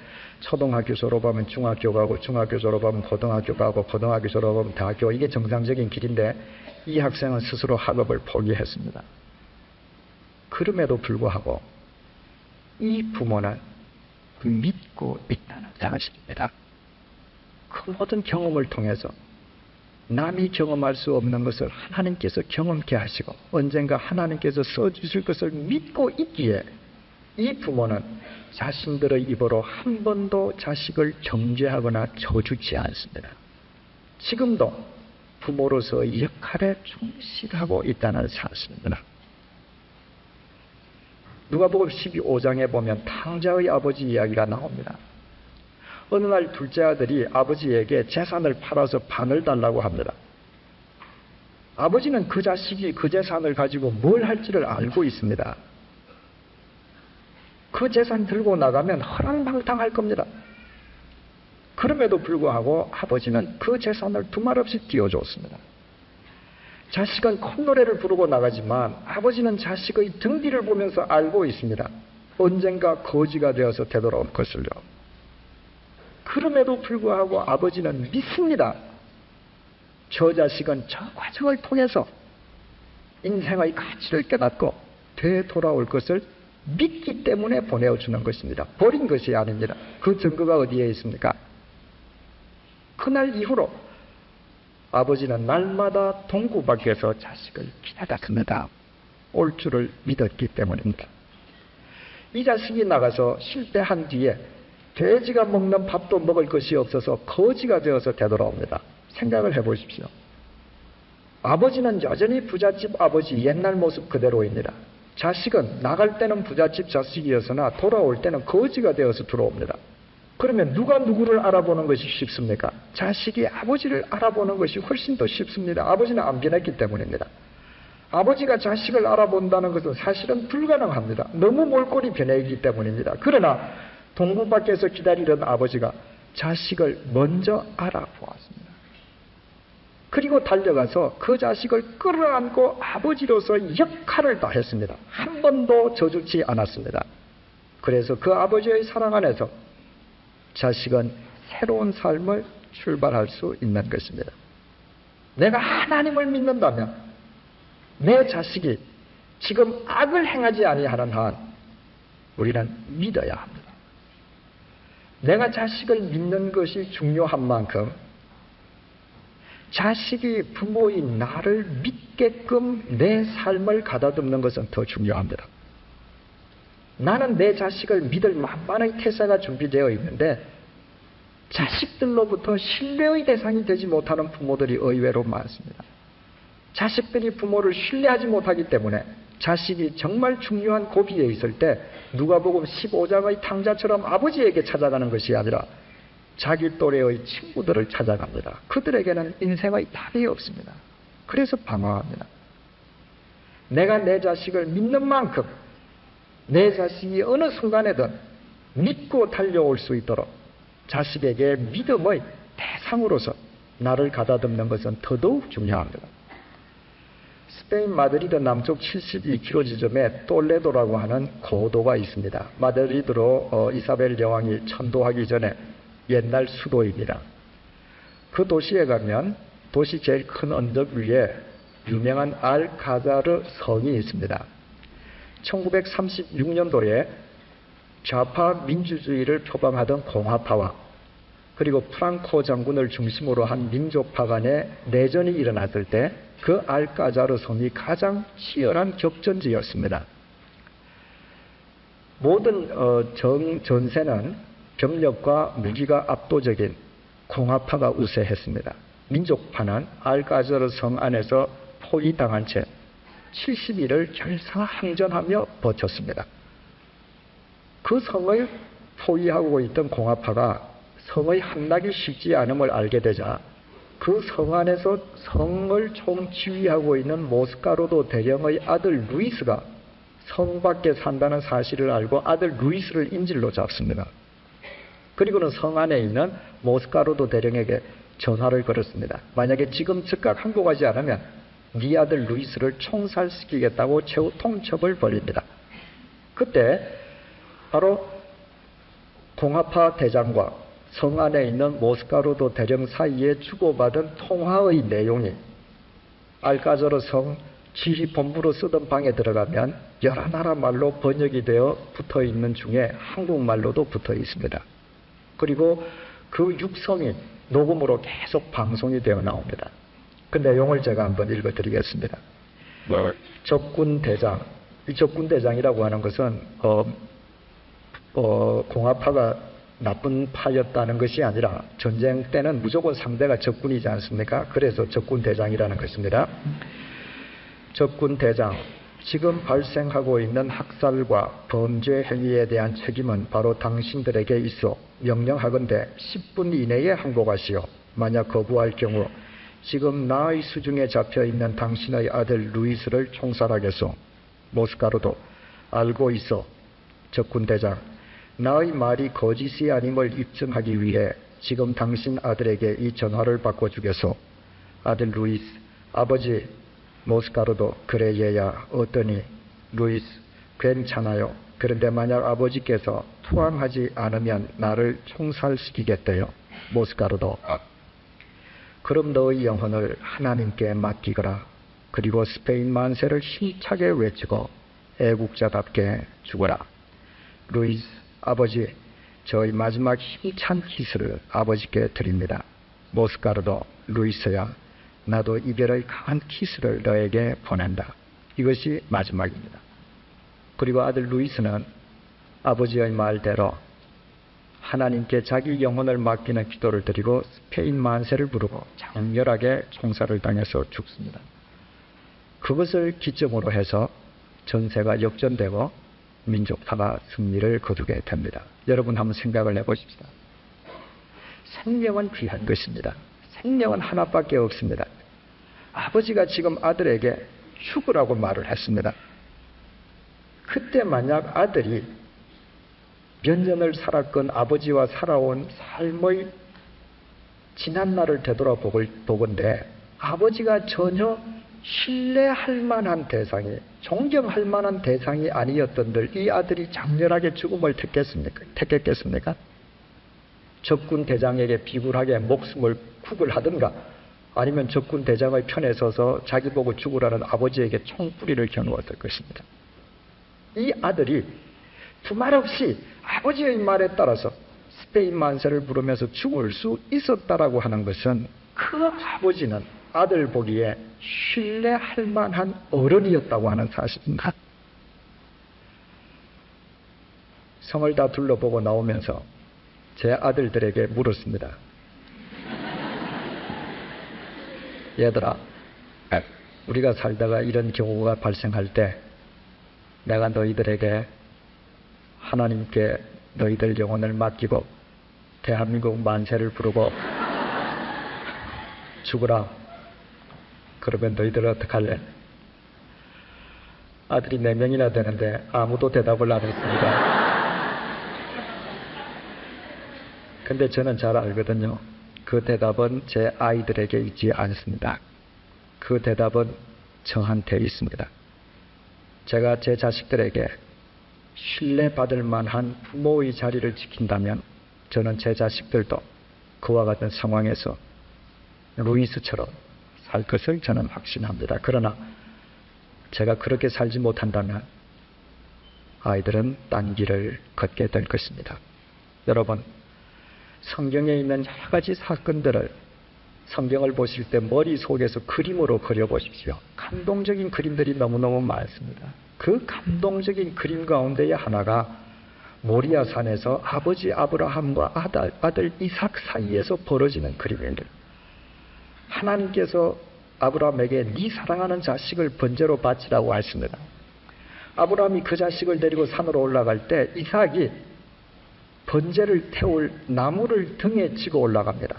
초등학교 졸업하면 중학교 가고, 중학교 졸업하면 고등학교 가고, 고등학교 졸업하면 대학교, 이게 정상적인 길인데 이 학생은 스스로 학업을 포기했습니다. 그럼에도 불구하고 이 부모는 믿고 있다는 사실입니다. 그 모든 경험을 통해서 남이 경험할 수 없는 것을 하나님께서 경험케 하시고 언젠가 하나님께서 써주실 것을 믿고 있기에 이 부모는 자신들의 입으로 한 번도 자식을 정죄하거나 저주지 않습니다. 지금도 부모로서의 역할에 충실하고 있다는 사실입니다. 누가복음 12장에 보면 탕자의 아버지 이야기가 나옵니다. 어느 날 둘째 아들이 아버지에게 재산을 팔아서 반을 달라고 합니다. 아버지는 그 자식이 그 재산을 가지고 뭘 할지를 알고 있습니다. 그 재산 들고 나가면 허랑방탕할 겁니다. 그럼에도 불구하고 아버지는 그 재산을 두말 없이 띄워줬습니다. 자식은 콧노래를 부르고 나가지만 아버지는 자식의 등 뒤를 보면서 알고 있습니다. 언젠가 거지가 되어서 되돌아올 것을요. 그럼에도 불구하고 아버지는 믿습니다. 저 자식은 저 과정을 통해서 인생의 가치를 깨닫고 되돌아올 것을 믿기 때문에 보내주는 것입니다. 버린 것이 아닙니다. 그 증거가 어디에 있습니까? 그날 이후로 아버지는 날마다 동구 밖에서 자식을 기다렸습니다. 올 줄을 믿었기 때문입니다. 이 자식이 나가서 실패한 뒤에 돼지가 먹는 밥도 먹을 것이 없어서 거지가 되어서 되돌아옵니다. 생각을 해보십시오. 아버지는 여전히 부잣집 아버지 옛날 모습 그대로입니다. 자식은 나갈 때는 부잣집 자식이었으나 돌아올 때는 거지가 되어서 들어옵니다. 그러면 누가 누구를 알아보는 것이 쉽습니까? 자식이 아버지를 알아보는 것이 훨씬 더 쉽습니다. 아버지는 안 변했기 때문입니다. 아버지가 자식을 알아본다는 것은 사실은 불가능합니다. 너무 몰골이 변해있기 때문입니다. 그러나 동구 밖에서 기다리던 아버지가 자식을 먼저 알아보았습니다. 그리고 달려가서 그 자식을 끌어안고 아버지로서 역할을 다했습니다. 한 번도 저주지 않았습니다. 그래서 그 아버지의 사랑 안에서 자식은 새로운 삶을 출발할 수 있는 것입니다. 내가 하나님을 믿는다면 내 자식이 지금 악을 행하지 아니하는 한 우리는 믿어야 합니다. 내가 자식을 믿는 것이 중요한 만큼 자식이 부모인 나를 믿게끔 내 삶을 가다듬는 것은 더 중요합니다. 나는 내 자식을 믿을 만반의 태세가 준비되어 있는데 자식들로부터 신뢰의 대상이 되지 못하는 부모들이 의외로 많습니다. 자식들이 부모를 신뢰하지 못하기 때문에 자식이 정말 중요한 고비에 있을 때 누가복음 15장의 탕자처럼 아버지에게 찾아가는 것이 아니라 자기 또래의 친구들을 찾아갑니다. 그들에게는 인생의 답이 없습니다. 그래서 방황합니다. 내가 내 자식을 믿는 만큼 내 자식이 어느 순간에든 믿고 달려올 수 있도록 자식에게 믿음의 대상으로서 나를 가다듬는 것은 더더욱 중요합니다. 스페인 마드리드 남쪽 72km 지점에 똘레도라고 하는 고도가 있습니다. 마드리드로 이사벨 여왕이 천도하기 전에 옛날 수도입니다. 그 도시에 가면 도시 제일 큰 언덕 위에 유명한 알카자르 성이 있습니다. 1936년도에 좌파 민주주의를 표방하던 공화파와 그리고 프랑코 장군을 중심으로 한 민족파 간의 내전이 일어났을 때 그 알카자르 성이 가장 치열한 격전지였습니다. 모든 전세는 병력과 무기가 압도적인 공화파가 우세했습니다. 민족파는 알카자르 성 안에서 포위당한 채 70일을 결사항전하며 버텼습니다. 그 성을 포위하고 있던 공화파가 성의 함락이 쉽지 않음을 알게 되자 그 성 안에서 성을 총지휘하고 있는 모스카르도 대령의 아들 루이스가 성 밖에 산다는 사실을 알고 아들 루이스를 인질로 잡습니다. 그리고는 성 안에 있는 모스카르도 대령에게 전화를 걸었습니다. 만약에 지금 즉각 항복하지 않으면 네 아들 루이스를 총살시키겠다고 최후 통첩을 벌입니다. 그때 바로 공화파 대장과 성 안에 있는 모스카르도 대령 사이에 주고받은 통화의 내용이 알카자르 성 지휘본부로 쓰던 방에 들어가면 여러 나라 말로 번역이 되어 붙어 있는 중에 한국말로도 붙어 있습니다. 그리고 그 육성이 녹음으로 계속 방송이 되어 나옵니다. 그 내용을 제가 한번 읽어드리겠습니다. 적군대장, 이 적군대장이라고 하는 것은 공화파가 나쁜 파였다는 것이 아니라 전쟁 때는 무조건 상대가 적군이지 않습니까? 그래서 적군대장이라는 것입니다. 적군대장, 지금 발생하고 있는 학살과 범죄 행위에 대한 책임은 바로 당신들에게 있어 명령하건대 10분 이내에 항복하시오. 만약 거부할 경우 지금 나의 수중에 잡혀있는 당신의 아들 루이스를 총살하겠소. 모스카르도, 알고 있어. 적군대장, 나의 말이 거짓이 아님을 입증하기 위해 지금 당신 아들에게 이 전화를 바꿔주겠소. 아들 루이스, 아버지 모스카르도, 그래 얘야 어떠니? 루이스, 괜찮아요. 그런데 만약 아버지께서 투항하지 않으면 나를 총살시키겠대요. 모스카르도, 그럼 너의 영혼을 하나님께 맡기거라. 그리고 스페인 만세를 힘차게 외치고 애국자답게 죽어라. 루이스, 아버지, 저의 마지막 힘찬 키스를 아버지께 드립니다. 모스카르도, 루이스야, 나도 이별의 강한 키스를 너에게 보낸다. 이것이 마지막입니다. 그리고 아들 루이스는 아버지의 말대로 하나님께 자기 영혼을 맡기는 기도를 드리고 스페인 만세를 부르고 장렬하게 총살을 당해서 죽습니다. 그것을 기점으로 해서 전세가 역전되고 민족파가 승리를 거두게 됩니다. 여러분 한번 생각을 해보십시다. 생명은 귀한 것입니다. 생명은 하나밖에 없습니다. 아버지가 지금 아들에게 죽으라고 말을 했습니다. 그때 만약 아들이 몇 년을 살았건 아버지와 살아온 삶의 지난 날을 되돌아보건대 아버지가 전혀 신뢰할 만한 대상이, 존경할 만한 대상이 아니었던들 이 아들이 장렬하게 죽음을 택했겠습니까? 적군 대장에게 비굴하게 목숨을 구걸하든가 아니면 적군 대장의 편에 서서 자기 보고 죽으라는 아버지에게 총뿌리를 겨누었을 것입니다. 이 아들이 두말 없이 아버지의 말에 따라서 스페인 만세를 부르면서 죽을 수 있었다라고 하는 것은 그 아버지는 아들 보기에 신뢰할 만한 어른이었다고 하는 사실입니다. 성을 다 둘러보고 나오면서 제 아들들에게 물었습니다. 얘들아, 우리가 살다가 이런 경우가 발생할 때 내가 너희들에게 하나님께 너희들 영혼을 맡기고 대한민국 만세를 부르고 죽으라. 그러면 너희들은 어떡할래? 아들이 4명이나 되는데 아무도 대답을 안 했습니다. 근데 저는 잘 알거든요. 그 대답은 제 아이들에게 있지 않습니다. 그 대답은 저한테 있습니다. 제가 제 자식들에게 신뢰받을 만한 부모의 자리를 지킨다면 저는 제 자식들도 그와 같은 상황에서 루이스처럼 살 것을 저는 확신합니다. 그러나 제가 그렇게 살지 못한다면 아이들은 딴 길을 걷게 될 것입니다. 여러분, 성경에 있는 여러 가지 사건들을 성경을 보실 때 머릿속에서 그림으로 그려보십시오. 감동적인 그림들이 너무너무 많습니다. 그 감동적인 그림 가운데의 하나가 모리아 산에서 아버지 아브라함과 아들 이삭 사이에서 벌어지는 그림입니다. 하나님께서 아브라함에게 네 사랑하는 자식을 번제로 바치라고 하십니다. 아브라함이 그 자식을 데리고 산으로 올라갈 때 이삭이 번제를 태울 나무를 등에 지고 올라갑니다.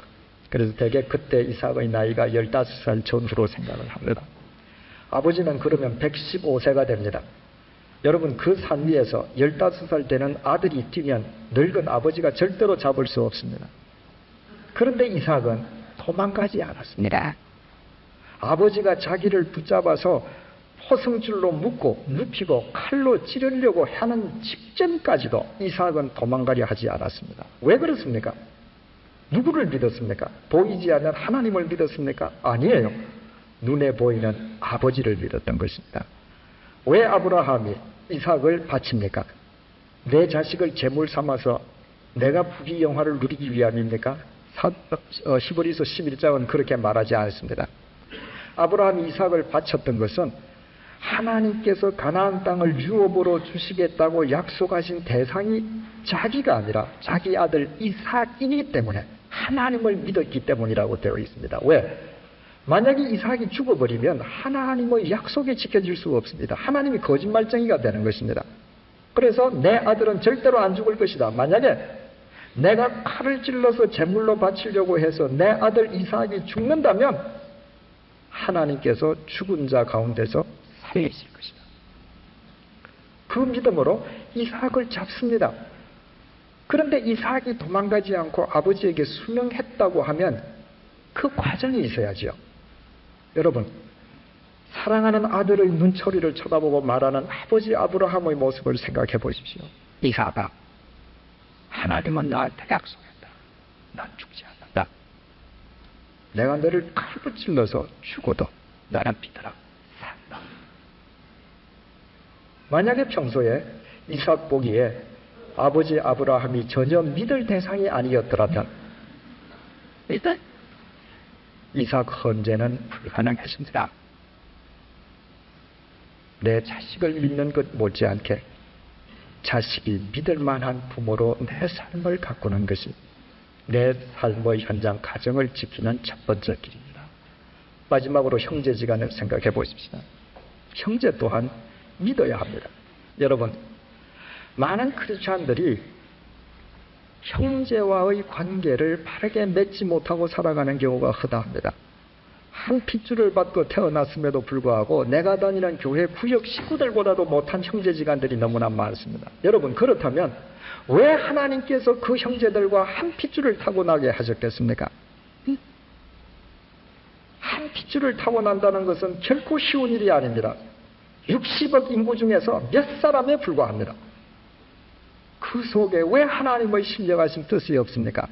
그래서 대개 그때 이삭의 나이가 15살 전후로 생각을 합니다. 아버지는 그러면 115세가 됩니다. 여러분, 그 산 위에서 15살 되는 아들이 뛰면 늙은 아버지가 절대로 잡을 수 없습니다. 그런데 이삭은 도망가지 않았습니다. 아버지가 자기를 붙잡아서 호승줄로 묶고 눕히고 칼로 찌르려고 하는 직전까지도 이삭은 도망가려 하지 않았습니다. 왜 그렇습니까? 누구를 믿었습니까? 보이지 않는 하나님을 믿었습니까? 아니에요. 눈에 보이는 아버지를 믿었던 것입니다. 왜 아브라함이 이삭을 바칩니까? 내 자식을 제물 삼아서 내가 부귀영화를 누리기 위함입니까? 히브리서 11장은 그렇게 말하지 않습니다. 아브라함이 이삭을 바쳤던 것은 하나님께서 가나안 땅을 유업으로 주시겠다고 약속하신 대상이 자기가 아니라 자기 아들 이삭이기 때문에 하나님을 믿었기 때문이라고 되어 있습니다. 왜? 만약에 이삭이 죽어버리면 하나님의 약속이 지켜질 수가 없습니다. 하나님이 거짓말쟁이가 되는 것입니다. 그래서 내 아들은 절대로 안 죽을 것이다. 만약에 내가 칼을 찔러서 제물로 바치려고 해서 내 아들 이삭이 죽는다면 하나님께서 죽은 자 가운데서 살리실 것이다. 그 믿음으로 이삭을 잡습니다. 그런데 이삭이 도망가지 않고 아버지에게 순응했다고 하면 그 과정이 있어야죠. 여러분, 사랑하는 아들의 눈초리를 쳐다보고 말하는 아버지 아브라함의 모습을 생각해 보십시오. 이삭아, 하나님은 나한테 약속했다. 난 죽지 않는다. 내가 너를 칼로 찔러서 죽어도 나는 믿어라. 산다. 만약에 평소에 이삭 보기에 아버지 아브라함이 전혀 믿을 대상이 아니었더라면 일단 이삭 헌재는 불가능했습니다. 내 자식을 믿는 것 못지않게 자식이 믿을 만한 부모로 내 삶을 가꾸는 것이 내 삶의 현장 가정을 지키는 첫 번째 길입니다. 마지막으로 형제지간을 생각해 보십시다. 형제 또한 믿어야 합니다. 여러분, 많은 크리스찬들이 형제와의 관계를 바르게 맺지 못하고 살아가는 경우가 허다합니다. 한 핏줄을 받고 태어났음에도 불구하고 내가 다니는 교회 구역 식구들보다도 못한 형제지간들이 너무나 많습니다. 여러분, 그렇다면 왜 하나님께서 그 형제들과 한 핏줄을 타고나게 하셨겠습니까? 한 핏줄을 타고난다는 것은 결코 쉬운 일이 아닙니다. 60억 인구 중에서 몇 사람에 불과합니다. 그 속에 왜 하나님의 신령하신 뜻이 없습니까?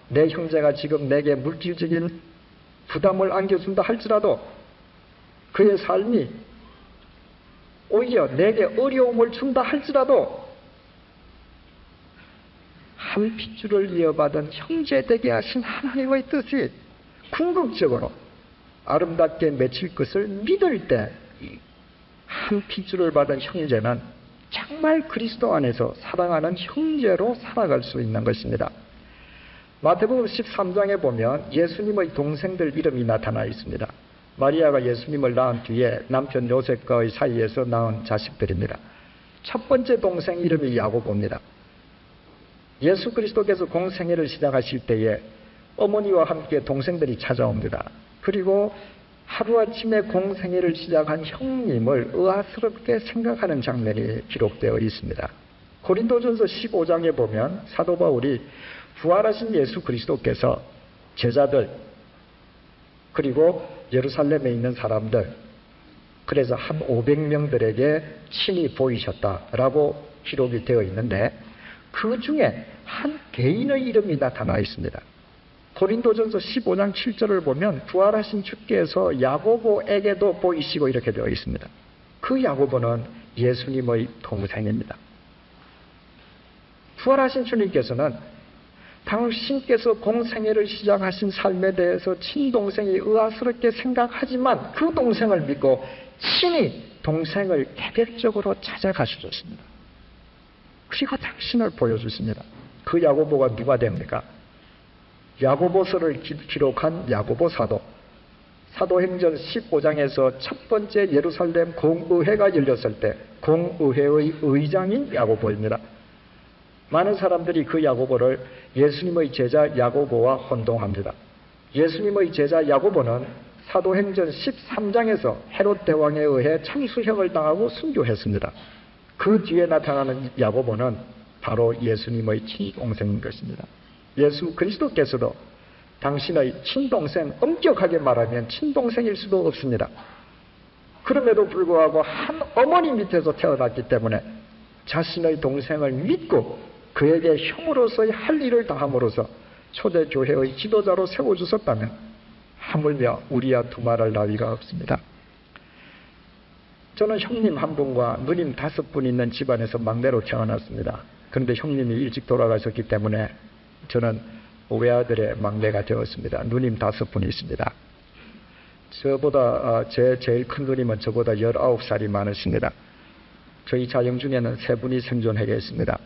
내 형제가 지금 내게 물질적인 부담을 안겨준다 할지라도 그의 삶이 오히려 내게 어려움을 준다 할지라도 한 핏줄을 이어받은 형제 되게 하신 하나님의 뜻이 궁극적으로 아름답게 맺힐 것을 믿을 때 한 핏줄을 받은 형제는 정말 그리스도 안에서 사랑하는 형제로 살아갈 수 있는 것입니다. 마태복음 13장에 보면 예수님의 동생들 이름이 나타나 있습니다. 마리아가 예수님을 낳은 뒤에 남편 요셉과의 사이에서 낳은 자식들입니다. 첫 번째 동생 이름이 야고보입니다. 예수 그리스도께서 공생애를 시작하실 때에 어머니와 함께 동생들이 찾아옵니다. 그리고 하루아침에 공생애를 시작한 형님을 의아스럽게 생각하는 장면이 기록되어 있습니다. 고린도전서 15장에 보면 사도 바울이 부활하신 예수 그리스도께서 제자들 그리고 예루살렘에 있는 사람들 그래서 한 500명들에게 친히 보이셨다라고 기록이 되어 있는데 그 중에 한 개인의 이름이 나타나 있습니다. 고린도전서 15장 7절을 보면 부활하신 주께서 야고보에게도 보이시고 이렇게 되어 있습니다. 그 야고보는 예수님의 동생입니다. 부활하신 주님께서는 당신께서 공생애를 시작하신 삶에 대해서 친동생이 의아스럽게 생각하지만 그 동생을 믿고 친히 동생을 개별적으로 찾아가셨습니다. 그리고 당신을 보여주십니다. 그 야고보가 누가 됩니까? 야고보서를 기록한 야고보 사도, 사도행전 15장에서 첫 번째 예루살렘 공의회가 열렸을 때 공의회의 의장인 야고보입니다. 많은 사람들이 그 야고보를 예수님의 제자 야고보와 혼동합니다. 예수님의 제자 야고보는 사도행전 13장에서 헤롯 대왕에 의해 참수형을 당하고 순교했습니다. 그 뒤에 나타나는 야고보는 바로 예수님의 친동생인 것입니다. 예수 그리스도께서도 당신의 친동생, 엄격하게 말하면 친동생일 수도 없습니다. 그럼에도 불구하고 한 어머니 밑에서 태어났기 때문에 자신의 동생을 믿고 그에게 형으로서의 할 일을 다함으로써 초대교회의 지도자로 세워주셨다면 하물며 우리야 두말할 나위가 없습니다. 저는 형님 한 분과 누님 5분 있는 집안에서 막내로 태어났습니다. 그런데 형님이 일찍 돌아가셨기 때문에 저는 외아들의 막내가 되었습니다. 누님 5분이 있습니다. 저보다 제 제일 큰 누님은 저보다 19살이 많으십니다. 저희 자영 중에는 3분이 생존하게 있습니다.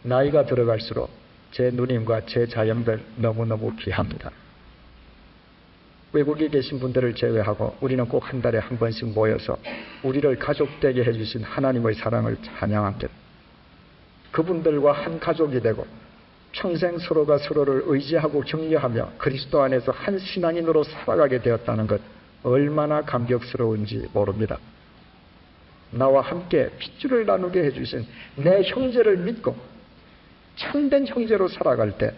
나이가 들어갈수록 제 누님과 제 자영들 너무너무 귀합니다. 외국에 계신 분들을 제외하고 우리는 꼭 한 달에 한 번씩 모여서 우리를 가족되게 해주신 하나님의 사랑을 찬양합니다. 그분들과 한 가족이 되고 평생 서로가 서로를 의지하고 격려하며 그리스도 안에서 한 신앙인으로 살아가게 되었다는 것 얼마나 감격스러운지 모릅니다. 나와 함께 핏줄을 나누게 해주신 내 형제를 믿고 참된 형제로 살아갈 때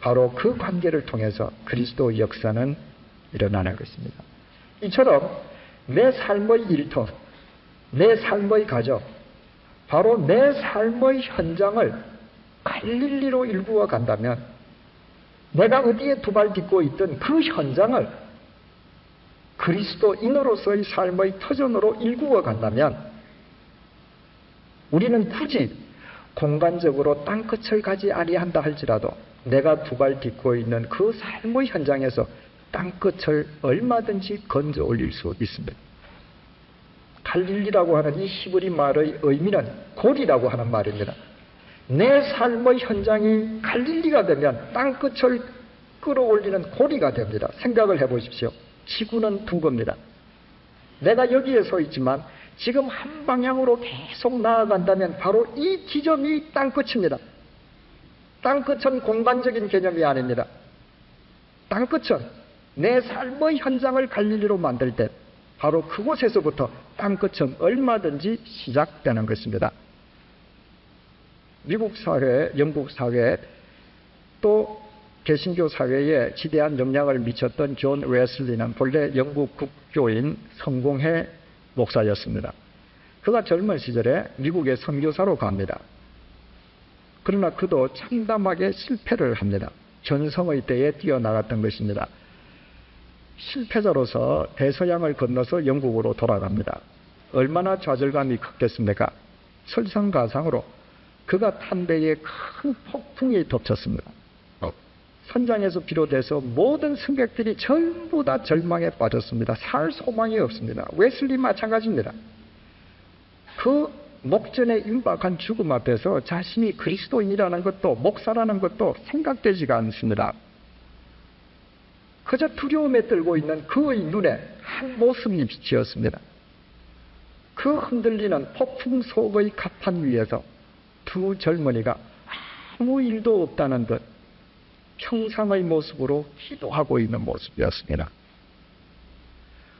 바로 그 관계를 통해서 그리스도의 역사는 일어나는 것입니다. 이처럼 내 삶의 일터, 내 삶의 가정, 바로 내 삶의 현장을 갈릴리로 일구어 간다면 내가 어디에 두 발 딛고 있든 그 현장을 그리스도인으로서의 삶의 터전으로 일구어 간다면 우리는 굳이 공간적으로 땅끝을 가지 아니한다 할지라도 내가 두 발 딛고 있는 그 삶의 현장에서 땅끝을 얼마든지 건져 올릴 수 있습니다. 갈릴리라고 하는 이 히브리 말의 의미는 골이라고 하는 말입니다. 내 삶의 현장이 갈릴리가 되면 땅끝을 끌어올리는 고리가 됩니다. 생각을 해보십시오. 지구는 둥겁니다. 내가 여기에 서 있지만 지금 한 방향으로 계속 나아간다면 바로 이 지점이 땅끝입니다. 땅끝은 공간적인 개념이 아닙니다. 땅끝은 내 삶의 현장을 갈릴리로 만들 때 바로 그곳에서부터 땅끝은 얼마든지 시작되는 것입니다. 미국 사회, 영국 사회, 또 개신교 사회에 지대한 영향을 미쳤던 존 웨슬리는 본래 영국 국교인 성공회 목사였습니다. 그가 젊은 시절에 미국에 선교사로 갑니다. 그러나 그도 참담하게 실패를 합니다. 전성의 때에 뛰어나갔던 것입니다. 실패자로서 대서양을 건너서 영국으로 돌아갑니다. 얼마나 좌절감이 컸겠습니까? 설상가상으로 그가 탄 배에 큰 폭풍이 덮쳤습니다. 선장에서 비롯해서 모든 승객들이 전부 다 절망에 빠졌습니다. 살 소망이 없습니다. 웨슬리 마찬가지입니다. 그 목전에 임박한 죽음 앞에서 자신이 그리스도인이라는 것도 목사라는 것도 생각되지가 않습니다. 그저 두려움에 떨고 있는 그의 눈에 한 모습이 비치었습니다. 그 흔들리는 폭풍 속의 갑판 위에서 두 젊은이가 아무 일도 없다는 듯 평상의 모습으로 기도하고 있는 모습이었습니다.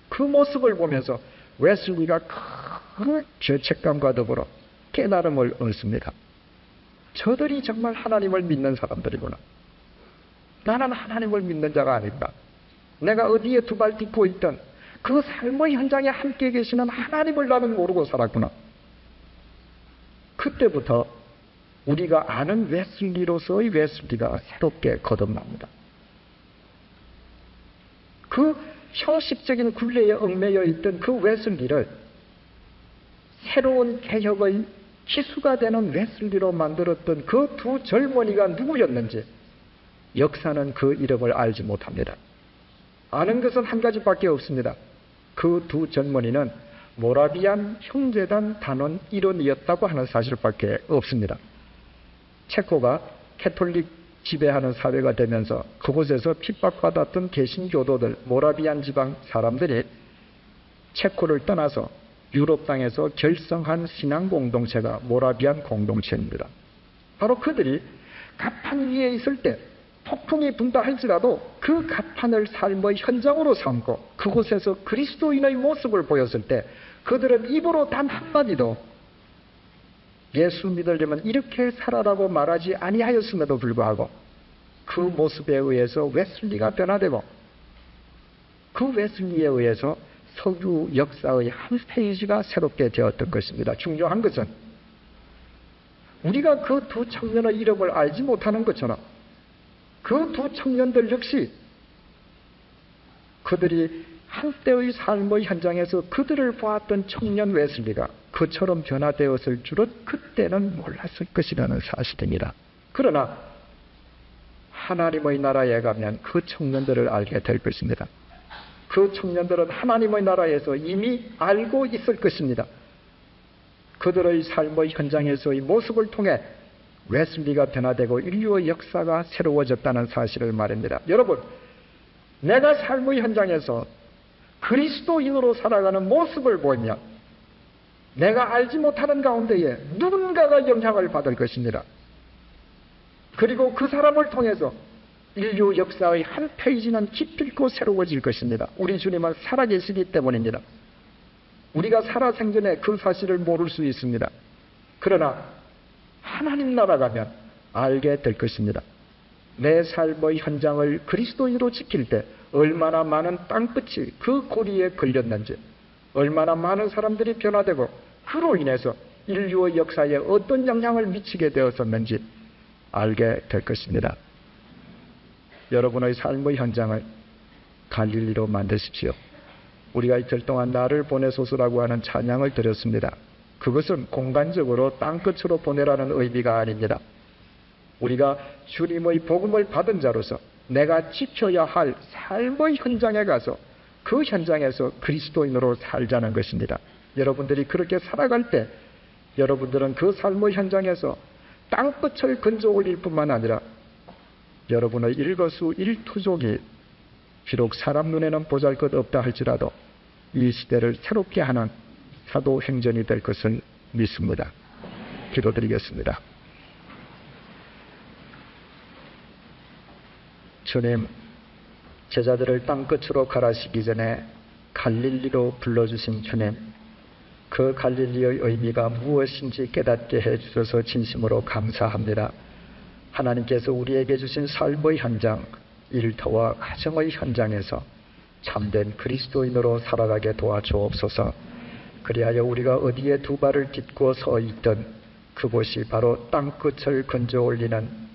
그 모습을 보면서 웨슬리가 큰 죄책감과 더불어 깨달음을 얻습니다. 저들이 정말 하나님을 믿는 사람들이구나. 나는 하나님을 믿는 자가 아니다. 내가 어디에 두 발 딛고 있든 그 삶의 현장에 함께 계시는 하나님을 나는 모르고 살았구나. 그때부터 우리가 아는 웨슬리로서의 웨슬리가 새롭게 거듭납니다. 그 형식적인 굴레에 얽매여 있던 그 웨슬리를 새로운 개혁의 기수가 되는 웨슬리로 만들었던 그 두 젊은이가 누구였는지 역사는 그 이름을 알지 못합니다. 아는 것은 한 가지밖에 없습니다. 그 두 젊은이는 모라비안 형제단 단원 일원이었다고 하는 사실밖에 없습니다. 체코가 캐톨릭 지배하는 사회가 되면서 그곳에서 핍박받았던 개신교도들, 모라비안 지방 사람들이 체코를 떠나서 유럽 땅에서 결성한 신앙 공동체가 모라비안 공동체입니다. 바로 그들이 가판 위에 있을 때 폭풍이 분다 할지라도 그 가판을 삶의 현장으로 삼고 그곳에서 그리스도인의 모습을 보였을 때 그들은 입으로 단 한마디도 예수 믿으려면 이렇게 살아라고 말하지 아니하였음에도 불구하고 그 모습에 의해서 웨슬리가 변화되고 그 웨슬리에 의해서 석유 역사의 한 페이지가 새롭게 되었던 것입니다. 중요한 것은 우리가 그 두 청년의 이름을 알지 못하는 것처럼 그 두 청년들 역시 그들이 한때의 삶의 현장에서 그들을 보았던 청년 웨슬리가 그처럼 변화되었을 줄은 그때는 몰랐을 것이라는 사실입니다. 그러나 하나님의 나라에 가면 그 청년들을 알게 될 것입니다. 그 청년들은 하나님의 나라에서 이미 알고 있을 것입니다. 그들의 삶의 현장에서의 모습을 통해 웨슬리가 변화되고 인류의 역사가 새로워졌다는 사실을 말합니다. 여러분, 내가 삶의 현장에서 그리스도인으로 살아가는 모습을 보면 내가 알지 못하는 가운데에 누군가가 영향을 받을 것입니다. 그리고 그 사람을 통해서 인류 역사의 한 페이지는 기필코 새로워질 것입니다. 우리 주님은 살아계시기 때문입니다. 우리가 살아생전에 그 사실을 모를 수 있습니다. 그러나 하나님 나라 가면 알게 될 것입니다. 내 삶의 현장을 그리스도인으로 지킬 때 얼마나 많은 땅끝이 그 고리에 걸렸는지, 얼마나 많은 사람들이 변화되고 그로 인해서 인류의 역사에 어떤 영향을 미치게 되었었는지 알게 될 것입니다. 여러분의 삶의 현장을 갈릴리로 만드십시오. 우리가 이틀 동안 나를 보내소서라고 하는 찬양을 드렸습니다. 그것은 공간적으로 땅끝으로 보내라는 의미가 아닙니다. 우리가 주님의 복음을 받은 자로서 내가 지켜야 할 삶의 현장에 가서 그 현장에서 그리스도인으로 살자는 것입니다. 여러분들이 그렇게 살아갈 때 여러분들은 그 삶의 현장에서 땅끝을 건져 올릴 뿐만 아니라 여러분의 일거수일투족이 비록 사람 눈에는 보잘것없다 할지라도 이 시대를 새롭게 하는 사도행전이 될 것을 믿습니다. 기도드리겠습니다. 주님, 제자들을 땅끝으로 가라시기 전에 갈릴리로 불러주신 주님, 그 갈릴리의 의미가 무엇인지 깨닫게 해주셔서 진심으로 감사합니다. 하나님께서 우리에게 주신 삶의 현장, 일터와 가정의 현장에서 참된 그리스도인으로 살아가게 도와주옵소서. 그리하여 우리가 어디에 두 발을 딛고 서 있든 그곳이 바로 땅끝을 건져 올리는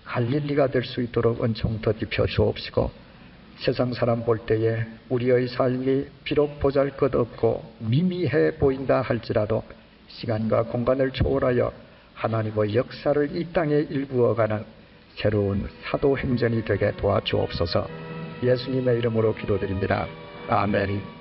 갈릴리가 될 수 있도록 은총 더입혀 주옵시고, 세상 사람 볼 때에 우리의 삶이 비록 보잘것없고 미미해 보인다 할지라도 시간과 공간을 초월하여 하나님의 역사를 이 땅에 일구어가는 새로운 사도행전이 되게 도와주옵소서. 예수님의 이름으로 기도드립니다. 아멘.